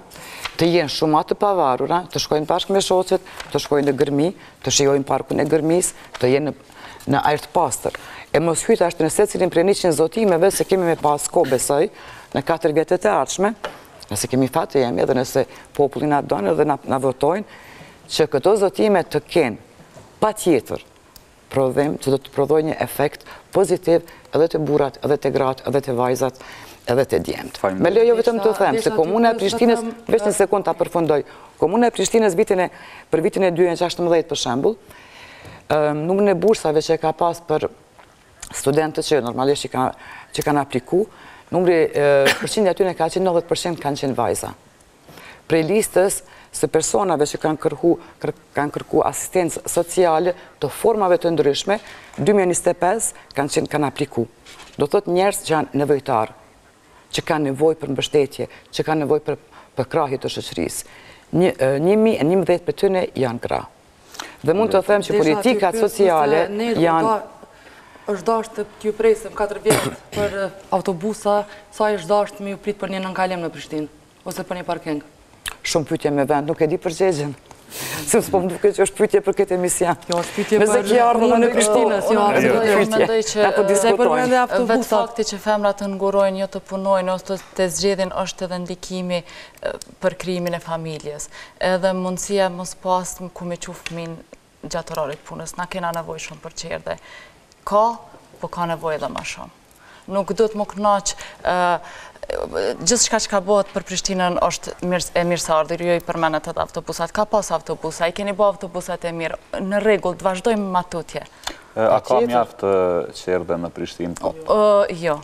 të jenë shumë të pavarura, të shkojnë bashkë me shoqet, të shkojnë në Gërmi, të shijojnë parkun e Gërmis, të jenë në ajër të pastër. E mos hyta është në secilin prej 100 zotimeve, se kemi me pas kohë besoj, në 4 vjetet e ardhshme, nëse kemi fatë jemi, edhe nëse popullin na donë edhe na votojnë, që këto zotime të kenë pa tjetër prodhim, që do të prodhojnë një efekt pozitiv edhe të burrat, edhe të gratë, edhe të vajzat, edhe të djemët. Me lejo vetëm të them, se Komuna e Prishtinës, veç një sekund ta përfundoj, Komuna e Prishtinës për vitin e 2016 për shembull, numrin e bursave që ka pas për studentët që normalisht që kanë apliku, numri përqindja aty në ka qenë 90% kanë qenë vajza. Prej listës së personave që kanë kërku asistencë sociale të formave të ndryshme, 2025 kanë apliku. Do thot njerëz që janë nevojtarë, që kanë nevojë për mbështetje, që kanë nevojë për krahje të shoqërisë. 11 për tyne janë gra. Dhe mund të them që politikat sociale janë... është dashtë të t'ju presëm 4 vjetë për autobusa, sa është dashtë me ju prit për një nënkalem në Prishtinë, ose për një parking? Shumë pyetje me vend, nuk e di përgjigjen. Se s'po më duke që është pyetje për këtë emision. Jo, është pyetje për Komunën e Prishtinës, jo, mendoj që vetë fakti që femrat të ngurojnë, jo të punojnë, ose të zgjedhin është edhe ndikimi për krijimin e familjes. Edhe mundësia mos pas ku me qu fëmin gjatë orarit punës, na kena nevojë shumë për çerdhe. Ka, po ka nevojë edhe më shumë. Nuk do të më kënaq gjithë shka që ka bëhet për Prishtinën është e mirësardhur, jo i përmenet edhe autobusat. Ka pas autobusa, i keni bo autobusat e mirë, në regull, të vazhdojmë ma tutje. A ka mjaftë qerdhe në Prishtinë? Jo.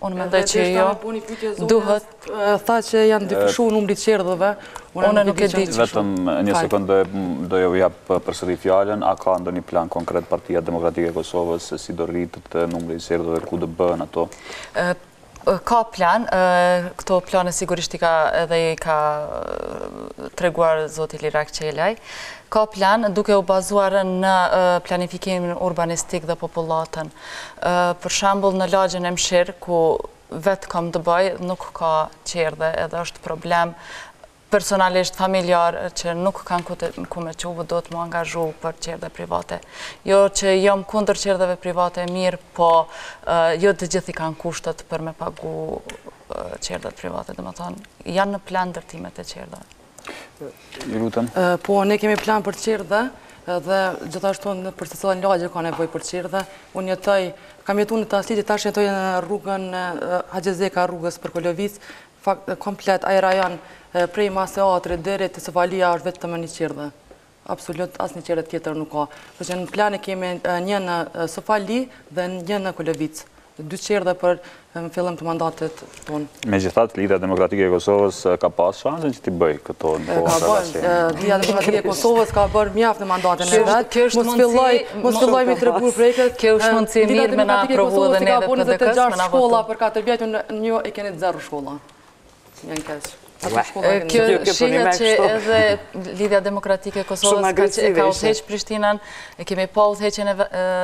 Unë mendoj që jo. Duhet... Tha që janë difushu numrit qerdheve. Unë nuk e di që vetëm një sekundë do ju jap përsëri fjalën. A ka ndonjë plan konkret Partia Demokratike e Kosovës se si do rritet numri i qerdheve, ku do bëhen ato? Ka plan, këto plane sigurisht edhe i ka treguar zoti Lirak Qelaj. Ka plan duke u bazuar në planifikimin urbanistik dhe popullatën. Për shembull në lagjën e Mshir, ku vetë kam të bëj, nuk ka qerdhe edhe është problem personalisht familjar që nuk kanë ku me quvu, do të më angazhu për qerdhe private. Jo që jam kundër qerdheve private mirë, po jo të gjithi kanë kushtet për me pagu qerdhet private, dhe më thonë, janë në plan ndërtimet e qerdheve. Po, ne kemi plan për qerdhe, dhe gjithashtu në përstësojnë lagje ka nevoj për qerdhe. Unë jetoj, kam jetu në Taslit, tash jetoj në rrugën Haxhezeka rrugës për Kolovic, komplet ai rajon prej Maseatri deri te Sovalia është vetëm një qerdhe. Absolut asnjë qerdhe tjetër nuk ka. Por që në plan e kemi një në Sofali dhe një në Kolovic. 2 qerdhe për fillim të mandatit tonë. Megjithatë, Lidhja Demokratike e Kosovës ka pas shansen që t'i bëj këto në kohën. Lidhja Demokratike e Kosovës ka bërë mjaft në mandatin e vet. Mos filloj me tregu projektet. Kjo është mundësi mirë me na aprovu edhe ne dhe PDK-s me na shkolla për 4 vjet, një e keni 0 shkolla. Janë keq. Kjo shihet që edhe Lidhja Demokratike e Kosovës ka udhëheq Prishtinën, e kemi pa udhëheqjen e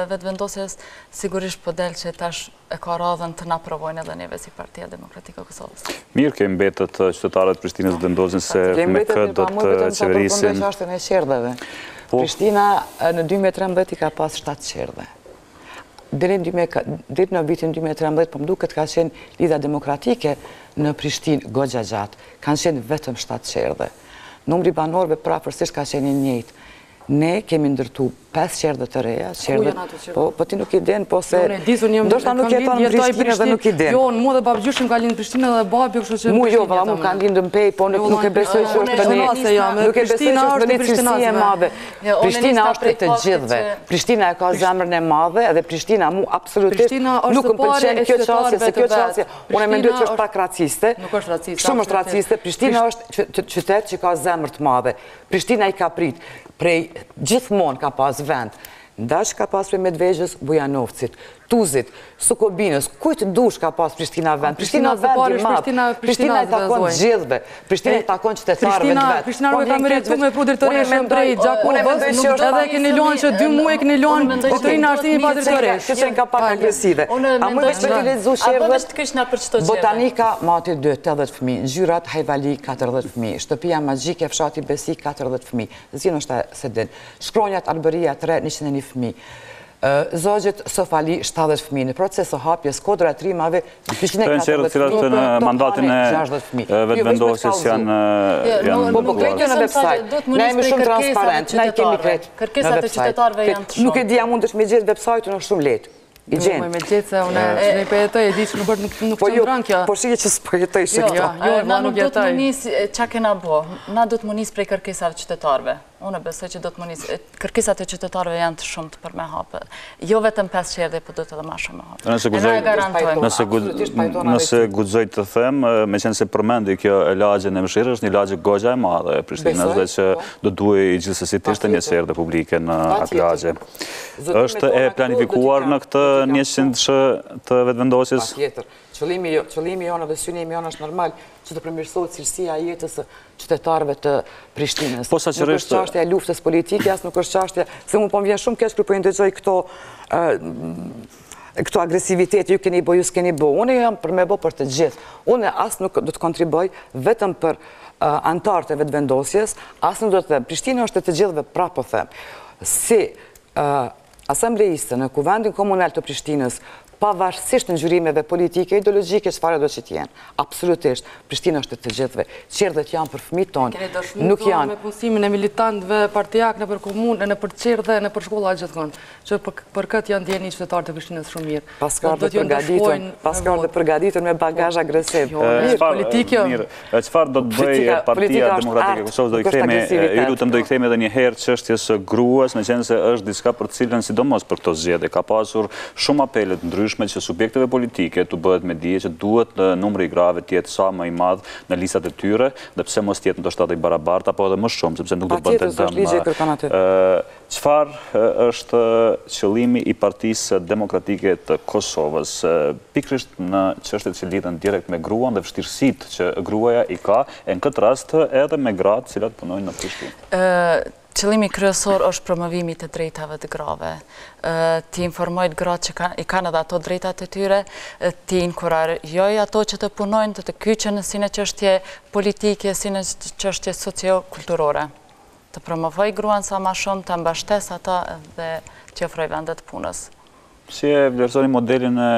vetëvendosjes, sigurisht po del që tash e ka radhën të na provojnë edhe neve si Partia Demokratike e Kosovës. Mirë, kemi mbetet qytetarët Prishtinës vendosin se me këtë do të qeverisin. Prishtina në 2013 i ka pas 7 qerdhe. Deri në vitin 2013, po më duket ka qenë Lidhja Demokratike në Prishtinë goxha gjatë. Kanë qenë vetëm 7 qerdhe. Numri banorëve prapërsisht ka qenë i njëjtë. Ne kemi ndërtu 5 qerdhe të reja. Po ti nuk i den, po se... Ndoshta nuk jeton në Prishtinë dhe nuk i den. Jo, mu dhe babgjyshim ka lindë në Prishtinë dhe babi kështu që... Mu jo, valla, mu ka lindë në Pej, po nuk e besoj që është për një... Nuk e besoj që është për një cilësi e madhe. Prishtina është të gjithve. Prishtina e ka zemrën e madhe edhe Prishtina mu absolutisht nuk më pëlqen kjo qasje, se kjo qasje unë e mendoj që është pak raciste. Shumë është raciste. Prishtina është qytet që ka zemrë të madhe. Prishtina i ka prit prej gjithmonë ka pas vend. Ndash ka pas prej Medvegjës, Bujanovcit. Tuzit, Sukobinës, kujtë dush ka pas Prishtina vend? Prishtina vend i madh, Prishtina i takon gjithve, Prishtina i takon qytetarëve të vetë. Prishtina nuk e ka meritu me pru drejtoreshën prej Gjakovës, edhe keni lonë që 2 muaj keni lonë doktrina artimi pa drejtoresh. Që qenë ka pak agresive. A mu veç për të lezu shërët, botanika mati 80 fëmi, gjyrat hajvali 40 fëmi, shtëpia magjike fshati besi 40 fëmi, zinë është se din, shkronjat Alberia 3 101 fëmi. Zogjet Sofali 70 fëmi, në proces o hapjes kodra e trimave të në qërët cilat në mandatin e vetëvendosjes janë po krejtë në website, ne jemi shumë transparent, ne kemi krejtë kërkesat e qytetarëve janë të shumë. Nuk e dija mund është me gjithë website-u në shumë letë. I gjenë. Me gjithë se une që ne përjetoj, e di që nuk qëndran kjo. Po shike që s'përjetoj shikto. Na nuk do të më njësë qa kena bo, na do të më njësë prej kërkesave qytetarëve. Unë besoj që do të më njësë, kërkesat e qytetarëve janë të shumë të për me hapë. Jo vetëm 5 qerdhe, po do të edhe ma shumë me hapë. E na e garantojmë. Nëse gudzoj të them, me qenë se përmendi kjo e lagje në mëshirë, është një lagje gogja e madhe e Prishtinës dhe që do duhe i gjithësësi të ishte një qerdhe publike në atë lagje. Është e planifikuar në këtë 100 të vetëvendosjes? Qëllimi jonë dhe synimi jonë është normal që të përmirësohet cilësia e jetës së qytetarëve të Prishtinës. Nuk është çështja e luftës politike, as nuk është çështja, se mu po më vjen shumë keq kur po i ndëgjoj këto agresivitete, ju keni bo, ju s'keni bo. Unë jam për me bo për të gjithë. Unë as nuk do të kontriboj vetëm për antarët e vetëvendosjes, as nuk do të them. Prishtina është të gjithëve, pra po them. Si asambleiste në kuvendin komunal të Prishtinës, pavarësisht në gjyrimeve politike, ideologjike, çfarë do që t'jenë. Absolutisht, Prishtina është të gjithëve. Qerdhet janë për fëmijët tonë, nuk janë. Me punësimin e militantëve partijak në për komunë, në për qerdhe, në për shkolla gjithmonë, që për këtë janë ndjeni qytetarë të Prishtinës shumë mirë. Paskar dhe përgatitur me bagazh agresiv. Çfarë do të bëjë Partia Demokratike e Kosovës? Ju lutem do i kthejmë edhe një herë çështjes së gruas, meqense është diçka për të cilën sidomos për këto zgjedhje ka pasur shumë apele të që subjekteve politike të bëhet me dije që duhet numri i grave të jetë sa më i madh në listat e tyre, dhe pse mos të jetë ndoshta i barabartë apo edhe më shumë, sepse nuk do të bëhet dëm. Çfarë është qëllimi i Partisë Demokratike të Kosovës pikërisht në çështjet që lidhen direkt me gruan dhe vështirësitë që gruaja i ka, e në këtë rast edhe me gratë cilat punojnë në Prishtinë? Qëllimi kryesor është promovimi të drejtave të grave. Ti informojt gratë që i kanë edhe ato drejtat e tyre, ti inkurajoj ato që të punojnë, të kyqen si në çështje politike, si në çështje socio-kulturore. Të promovoj gruan sa ma shumë, të mbashtes ata dhe të ofroj vendet punës. Si e vlerësoni modelin e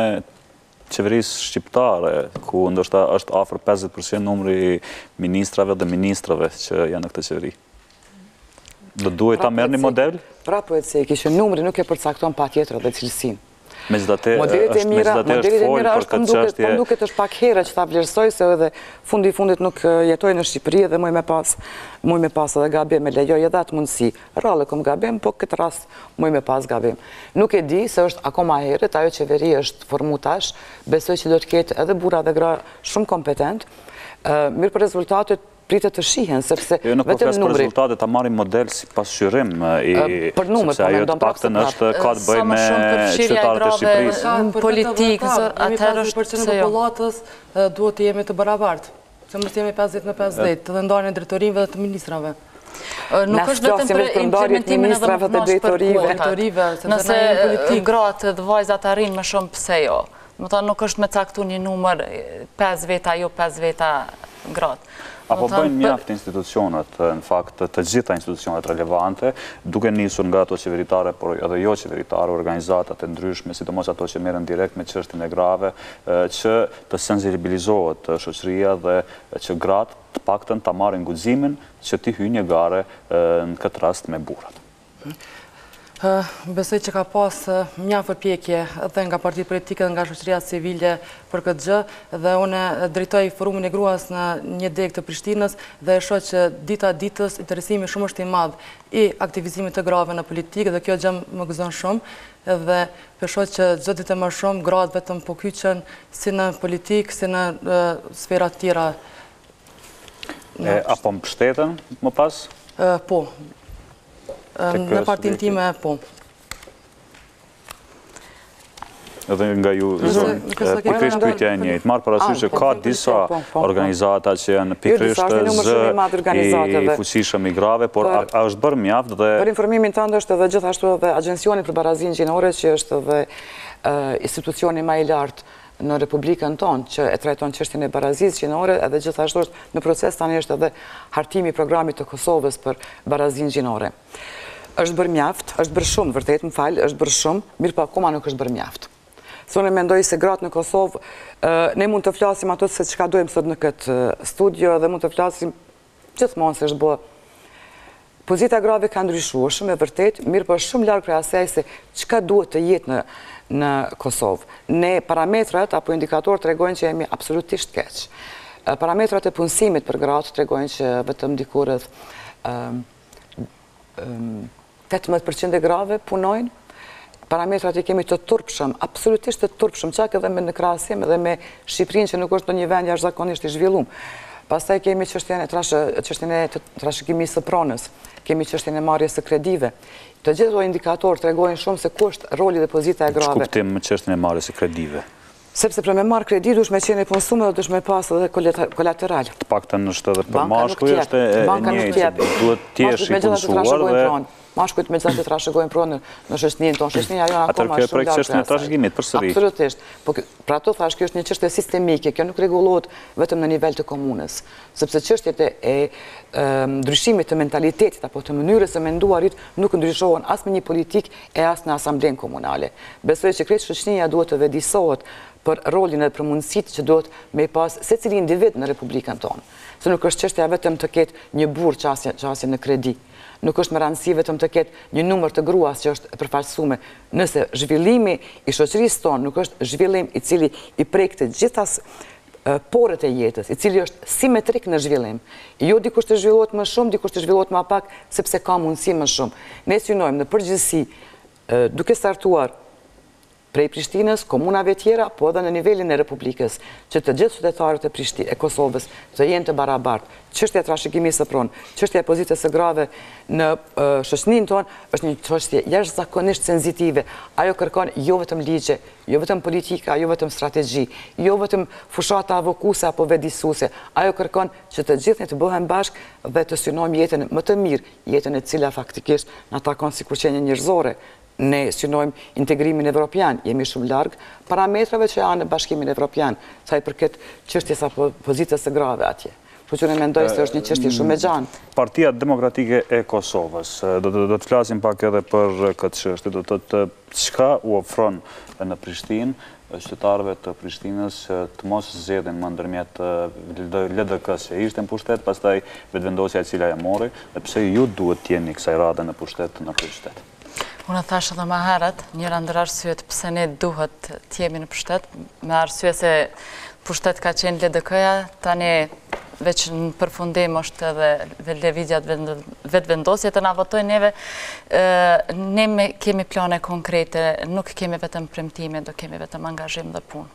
qeverisë shqiptare, ku ndoshta është afër 50% numri ministrave dhe ministrave që janë në këtë qeveri? Do duhet ta merrni model? Pra po e se kishë numri nuk e përcakton pa tjetër dhe cilësin. Modelit e mira është për duket është pak herë që ta vlerësoj, se edhe fundit nuk jetoj në Shqipëri dhe muj me pas edhe gabim, me lejoj edhe atë mundësi. Rallë kom gabim, po këtë rast muj me pas gabim. Nuk e di se është akoma herët, ajo qeveri është formu tash, besoj që do të ketë edhe burra dhe gra shumë kompetent, mirë për rezultatet pritet të shihen, sepse vetëm numri... Nuk për rezultatet ta marrim model si pasqyrim, sepse ajo të paktën është ka të bëjë me qytetarët e Shqipërisë. Politikë, atëherë është se jo. Popullatës duhet të jemi të barabartë, se mos jemi 50 me 50, të ndarjen e drejtorimeve dhe të ministrave. Nuk është vetëm për implementimin edhe më të drejtorive. Nëse gratë dhe vajzat arrin më shumë, pse jo? Nuk është me caktu një numër 5 veta, jo 5 veta gratë. Apo bëjnë mjaft institucionet, në fakt të gjitha institucionet relevante, duke nisur nga ato qeveritare, por edhe jo qeveritare, organizatat e ndryshme, sidomos ato që merren direkt me çështjen e grave, që të sensibilizohet shoqëria dhe që gratë të paktën ta marrin guximin që ti hyjë një gare në këtë rast me burrat. Besoj që ka pas mjaft përpjekje dhe nga partitë politike dhe nga shoqëria civile për këtë gjë, dhe unë drejtoj forumin e gruas në një degë të Prishtinës dhe e shoh që dita ditës interesimi shumë është i madh i aktivizimit të grave në politikë, dhe kjo gjë më gëzon shumë, dhe shoh që çdo ditë më shumë gratë vetëm po kyçen si në politikë, si në sfera të tjera. Apo mbështeten më pas? Po. Në partinë time, po. Edhe nga ju pikrisht pyetja e njëjtë. Marr parasysh që ka disa organizata që janë pikrisht i fuqishëm i grave, por a është bërë mjaft dhe... Për informimin tënd është edhe gjithashtu edhe Agjencioni për Barazinë Gjinore, që është edhe institucioni më i lartë në Republikën tonë, që e trajton çështjen e barazisë gjinore, edhe gjithashtu është në proces tani është edhe hartimi i programit të Kosovës për barazinë gjinore. Është bërë mjaft, është bërë shumë, vërtet, më fal, është bërë shumë, mirë po akoma nuk është bërë mjaft. Thonë mendoj se gratë në Kosovë, ne mund të flasim ato se çka dojmë sot në këtë studio dhe mund të flasim gjithmonë se është bë. Pozita grave ka ndryshuar shumë e vërtet, mirë po shumë larg prej asaj se çka duhet të jetë në Kosovë. Ne parametrat apo indikatorët tregojnë që jemi absolutisht keq. Parametrat e punësimit për gratë tregojnë që vetëm diku rreth 18% e grave punojnë. Parametrat i kemi të turpshëm, absolutisht të turpshëm, çak edhe në krahasim edhe me Shqipërinë që nuk është ndonjë vend jashtëzakonisht i zhvilluar. Pastaj kemi çështjen e trashëgimisë së pronës, kemi çështjen e marrjes së kredive. Të gjithë këto indikatorë tregojnë shumë se ku është roli dhe pozita e grave. Ç'kuptim me çështjen e marrjes së kredive? Sepse për me marrë kredi dush me qenë i punësuar dhe dush me pas edhe kolateral. Të paktën është edhe për mashkuj është e njëjtë, duhet të jesh i punësuar dhe mashkujt me gjithë të trashëgojnë pronë në shoqërinë tonë. Shoqëria jonë akoma është shumë larg. Atë kjo çështën e trashëgimit përsëri. Absolutisht. Po për ato thash kjo është një çështje sistemike, kjo nuk rregullohet vetëm në nivel të komunës, sepse çështjet e ndryshimit të mentalitetit apo të mënyrës së menduarit nuk ndryshohen as me një politikë e as në asamblenë komunale. Besoj që krejt shoqëria duhet të vedisohet për rolin e për mundësitë që duhet me pas secili individ në Republikën tonë. Se nuk është çështja vetëm të ketë një burr qasje në kredi. Nuk është më rëndësi vetëm të ketë një numër të gruas që është përfaqësuar, nëse zhvillimi i shoqërisë tonë nuk është zhvillim i cili i prek të gjitha porët e jetës, i cili është simetrik në zhvillim. Jo dikush të zhvillohet më shumë, dikush të zhvillohet më pak, sepse ka mundësi më shumë. Ne synojmë në përgjithësi, duke startuar prej Prishtinës, komunave tjera, po edhe në nivelin e Republikës, që të gjithë qytetarët e Kosovës të jenë të barabartë. Çështja e trashëgimisë së pronë, çështja e pozitës së grave në shoqërinë tonë është një çështje jashtëzakonisht senzitive. Ajo kërkon jo vetëm ligje, jo vetëm politika, jo vetëm strategji, jo vetëm fushata avokuese apo vetëdijsuese. Ajo kërkon që të gjithë ne të bëhen bashkë dhe të synojmë jetën më të mirë, jetën e cila faktikisht na takon sikur qenie njerëzore. Ne synojmë integrimin evropian, jemi shumë larg parametrave që janë në Bashkimin Evropian, sa i përket çështjes apo pozitës së grave atje. Kështu që ne mendoj se është një çështje shumë e gjatë. Partia Demokratike e Kosovës, do të flasim pak edhe për këtë çështje, do të thotë çka u ofron në Prishtinë qytetarëve të Prishtinës të mos zgjedhin më ndërmjet LDK-s që ishte në pushtet, pastaj vetëvendosja e cila e mori, dhe pse ju duhet të jeni kësaj radhe në pushtet në qytet. Unë thash edhe më herët, njëra ndër arsyet pse ne duhet të jemi në pushtet, me arsye se pushtet ka qenë LDK-ja, tani veç në përfundim është edhe lëvizja vetëvendosje të na votojnë neve, ne kemi plane konkrete, nuk kemi vetëm premtime, do kemi vetëm angazhim dhe punë.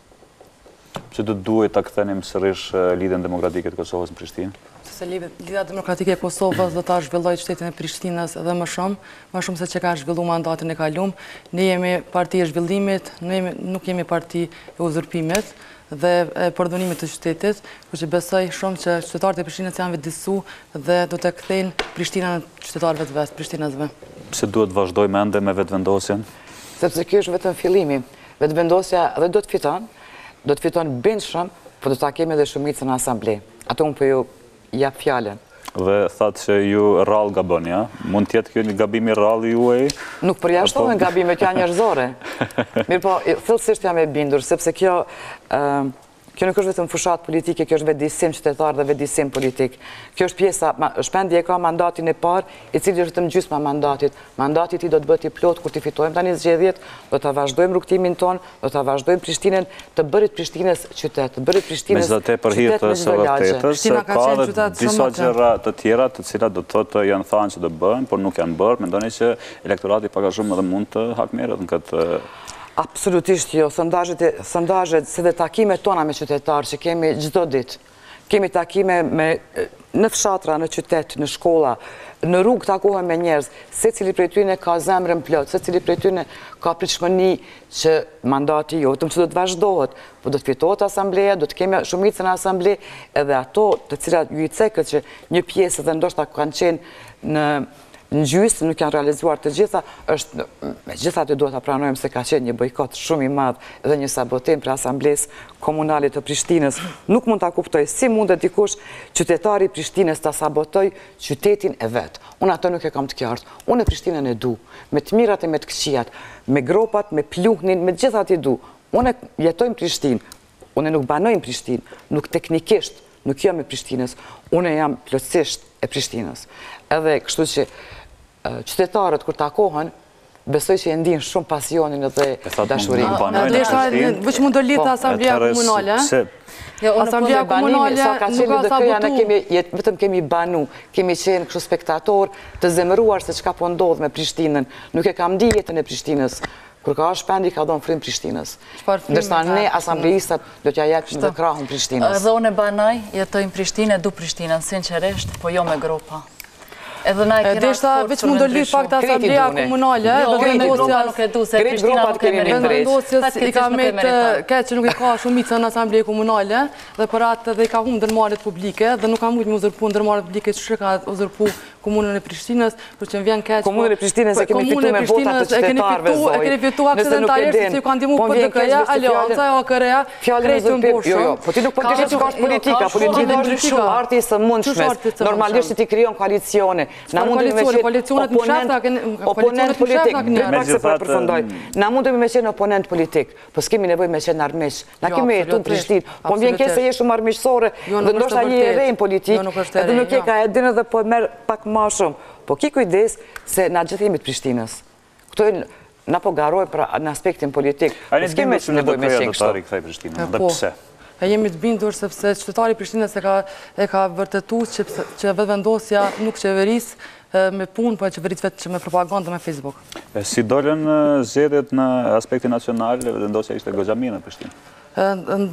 Që do duhet ta kthenim sërish lidhjen demokratike të Kosovës në Prishtinë? Se Lidhja Demokratike e Kosovës do ta zhvillojë shtetin e Prishtinës edhe më shumë se që ka zhvilluar mandatin e kaluar. Ne jemi parti e zhvillimit, nuk jemi parti e uzurpimit dhe e përdhunimit të qytetit, kështu që besoj shumë që qytetarët e Prishtinës janë vetëdijsuar dhe do të kthejnë Prishtinën qytetarëve të vet, Prishtinësve. Pse duhet vazhdojmë ende me vetëvendosjen? Sepse ky është vetëm fillimi. Vetëvendosja edhe do të fiton bindshëm, por do ta kemi edhe shumicën në asamble. Ato unë po ju jap fjalën. Dhe thatë që ju rrallë gabon, ja? Mund tjetë kjo një gabimi rrallë juaj? Nuk përjashtohen gabimet janë njerëzore. Mirë po, thellësisht jam e bindur, sepse kjo nuk është vetëm fushat politike, kjo është vetëdijsim qytetar dhe vetëdijsim politik. Kjo është pjesa, shpendi e ka mandatin e parë, i cili është vetëm gjysma mandatit. Mandati i do të bëhet i plot kur t'i fitojmë tani zgjedhjet, do ta vazhdojmë rrugtimin ton, do ta vazhdojmë Prishtinën, të bërit Prishtinës qytet, të bërit Prishtinës qytet me çdo vërtetës, ka edhe disa gjëra të tjera të cilat do të thotë janë thënë që do bëhen, por nuk janë bërë. Mendoni që elektorati pak a shumë edhe mund të hakmerret në këtë. Absolutisht jo, sondazhet se dhe takimet tona me qytetarë që kemi çdo ditë, kemi takime në fshatra, në qytet, në shkolla, në rrugë takohem me njerëz, se cili prej tyne ka zemrën plot, se cili prej tyne ka pritshmëni që mandati jotëm që do të vazhdohet, po do të fitohet asambleja, do të kemi shumicën e asamble, edhe ato të cilat ju i cekët që një pjesë dhe ndoshta kanë qenë në gjysmë, nuk janë realizuar të gjitha, është me gjitha të duhet të pranojmë se ka qenë një bojkot shumë i madh dhe një sabotim për asamblesë komunale të Prishtinës. Nuk mund të kuptoj si mund të dikush qytetari Prishtinës të sabotoj qytetin e vetë. Unë ato nuk e kam të qartë. Unë e Prishtinën e du, me të mirat e me të këqijat, me gropat, me pluhnin, me gjithat i du. Unë jetojmë Prishtinë, unë nuk banojmë Prishtinë, nuk teknikisht, nuk jam e Prishtinës, unë jam plotësisht e Prishtinës. Edhe kështu që qytetarët kur takohen, besoj që e ndinë shumë pasionin dhe dashurinë. Vëq mund do litë asambleja komunale? Asambleja komunale nuk ka sabotu. Vetëm kemi banu, kemi qenë kështu spektator të zemëruar se çka po ndodh me Prishtinën. Nuk e kam ndi jetën e Prishtinës. Kur ka shpendi, ka do në frim Prishtinës. Ndërsa ne asamblejistat do t'ja jepim dhe krahun Prishtinës. Edhe unë e banaj, jetojmë Prishtinë, du Prishtinën, sinqerisht, po jo me gropa. Deshta, veç mund do lyt pak të asambleja komunale, vendosjes i ka me të ketë që nuk i ka shumica në asambleje komunale, dhe për atë dhe i ka humë ndërmarrjet publike, dhe nuk ka mujtë me uzurpu ndërmarrjet publike që ka uzurpu komunën e Prishtinës, për që më vjen keq. Komunën e Prishtinës e kemi fitu me votat të qytetarëve, zoj. E kemi fitu aksidentalisht, se ju kanë ndimu PDK-ja, Alianca, OKR-ja, krejtë të mboshur. Po ti nuk po të që është politika, politika është shumë arti së mundshmes. Normalisht ti krijon koalicione. Na mundemi me qenë oponent politik. Na mundemi me qenë oponent politik, po s'kemi nevojë me qenë armiq. Na kemi jetu në Prishtinë, po më vjen keq se je shumë armiqësore, dhe ndoshta je e re në politikë, edhe nuk je ka e dinë dhe po merr pak ma shumë. Po ki kujdes se na gjithë jemi të Prishtinës. Këto na po garoj në aspektin politik. A një s'kemi që nevojë me qenë kështu? Dhe pse? E jemi të bindur sepse qytetari Prishtinës e ka vërtetu që vetëvendosja nuk qeveris me punë, po e qeveris vetë që me propaganda me Facebook. Si dolën zgjedhjet në aspektin nacional, vetëvendosja ishte goxha mirë në Prishtinë?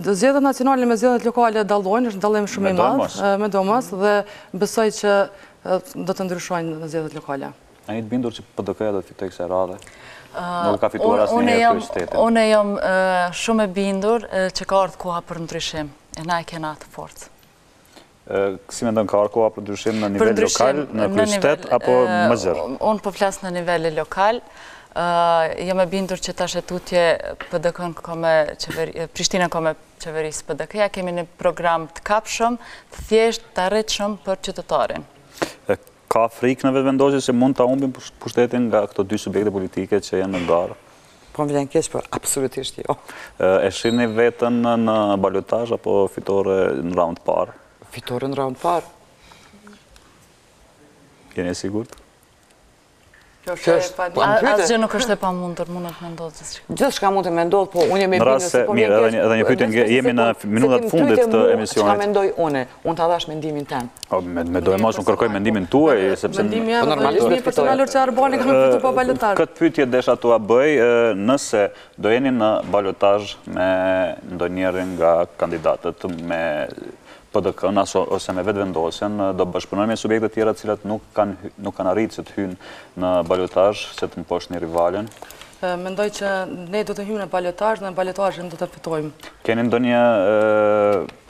Zgjedhjet nacionale me zgjedhjet lokale dallojnë, është dallim shumë i madh, me domos, dhe besoj që do të ndryshojnë në zgjedhjet lokale. A një të bindur që PDK-ja do të fitojë kësaj radhe? Nuk ka fituar asnjëherë kryeqytetin. Unë jam shumë e bindur që ka ardhur koha për ndryshim, e na e kena atë forcë. Si mendon ka ardhur koha për ndryshim në nivel lokal, në kryeqytet apo më zgjedh? Unë po flas në nivel lokal. Jam e bindur që tash e tutje PDK-n ka me Prishtina ka me qeverisë PDK-ja, kemi një program të kapshëm, të thjesht, të arritshëm për qytetarin. Ka frikë në vetëvendosje se mund ta humbin pushtetin nga këto dy subjekte politike që janë në garë? Po më vjen keq, por absolutisht jo. E shihni veten në balotazh apo fitore në raund parë? Fitore në raund parë. Jeni e sigurt? Asgjë nuk është e pamundur, mundet me ndodhë gjithçka. Gjithçka mund të me ndodhë, po unë jemi në rast se mirë, edhe një pyetje, jemi në minutat fundit të emisionit. Çka mendoj unë ta dhash mendimin tëm. Me do e mos unë kërkoj mendimin tuaj, sepse normalisht një personalor që Arbani kanë fitu pa balotazh. Këtë pyetje desha tua bëj, nëse do jeni në balotazh me ndonjërin nga kandidatët me PDK-n ose me vetëvendosjen, do bashkëpunojmë me subjekte të tjera të cilat nuk kanë arritur që të hyjnë në balotazh, që të mposhtni rivalin. Mendoj që ne do të hyjmë në balotazh, në balotazhin do të fitojmë. Keni ndonjë,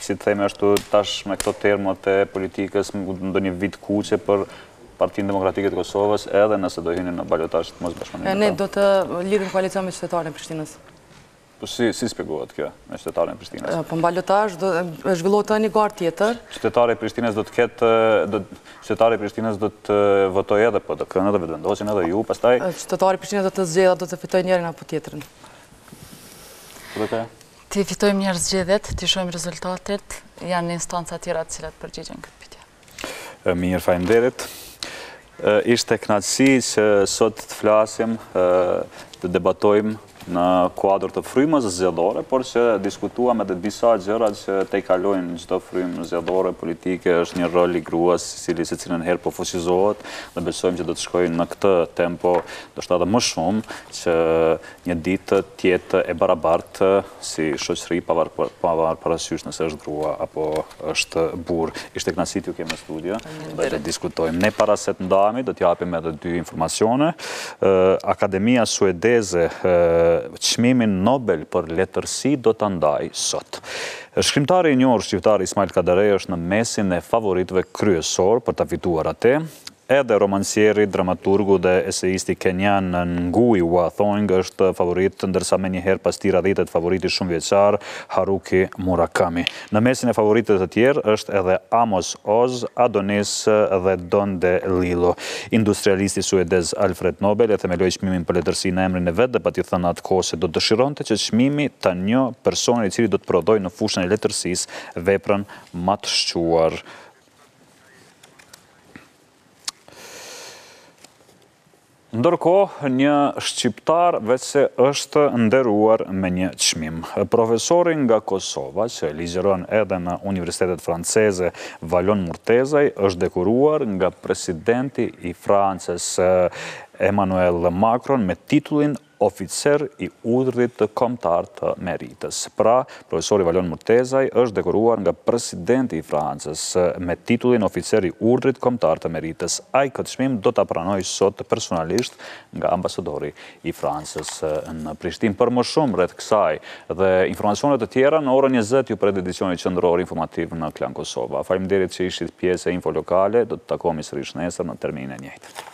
si të themi ashtu tash me këto termat e politikës, ndonjë vit kuqe për Partinë Demokratike të Kosovës, edhe nëse do hyjnë në balotazh të mos bashkëpunojmë? Ne do të lidhim koalicion me qytetarën e Prishtinës. Si shpjegohet kjo me qytetarën e Prishtinës? Po në balotazh zhvillohet një garë tjetër. Qytetari i Prishtinës do të ketë, qytetari i Prishtinës do të votojë edhe PDK-n, edhe vetëvendosjen edhe ju, pastaj qytetari i Prishtinës do të zgjedhë, do të fitojë njërin apo tjetrin. Ti fitojmë njerë zgjedhjet, ti shohim rezultatet, janë instanca tjera të cilat përgjigjen këtë pyetje. Mirë, faleminderit. Ishte kënaqësi që sot të flasim, të debatojmë në kuadër të frymës zgjedhore, por që diskutuam edhe disa gjëra që te i kalojnë çdo frymë zgjedhore politike, është një rol i gruas, i cili se cilën herë po fuqizohet, dhe besojmë që do të shkojnë në këtë tempo, ndoshta edhe më shumë, që një ditë të jetë e barabartë si shoqëri pavarë parasysh nëse është grua apo është burr. Ishte kënaqësi t'ju kemë në studio, do të diskutojmë. Ne para se të ndahemi do t'japim edhe 2 informacione. Akademia Suedeze çmimin Nobel për letërsi do ta ndaj sot. Shkrimtari i njohur shqiptar Ismail Kadare është në mesin e favoritëve kryesor për ta fituar atë. Edhe romancieri, dramaturgu dhe eseisti kenyan Ngui wa Thong është favorit, ndërsa me njëherë pas tij radhitet favoriti shumë vjeçar Haruki Murakami. Në mesin e favoritëve të tjerë është edhe Amos Oz, Adonis dhe Don DeLillo. Industrialisti suedez Alfred Nobel e themeloi çmimin për letërsi në emrin e vet dhe pati thënë atkohë se do dëshironte që çmimi ta njohë personin i cili do të prodhojë në fushën e letërsisë veprën më të shquar. Ndërkohë, një shqiptar veç se është nderuar me një çmim. Profesori nga Kosova, që ligjeron edhe në universitetet franceze Valon Murtezaj, është dekoruar nga presidenti i Francës Emmanuel Macron me titullin oficer i urdhrit të kombëtar të meritës. Pra, profesori Valon Murtezaj është dekoruar nga presidenti i Francës me titullin oficer i urdhrit kombëtar të meritës. Ai këtë çmim do ta pranojë sot personalisht nga ambasadori i Francës në Prishtinë. Për më shumë rreth kësaj dhe informacione të tjera në orën 20 ju pret edicioni qendror informativ në Klan Kosova. Faleminderit që ishit pjesë e info lokale. Do të takohemi sërish nesër në terminin e njëjtë.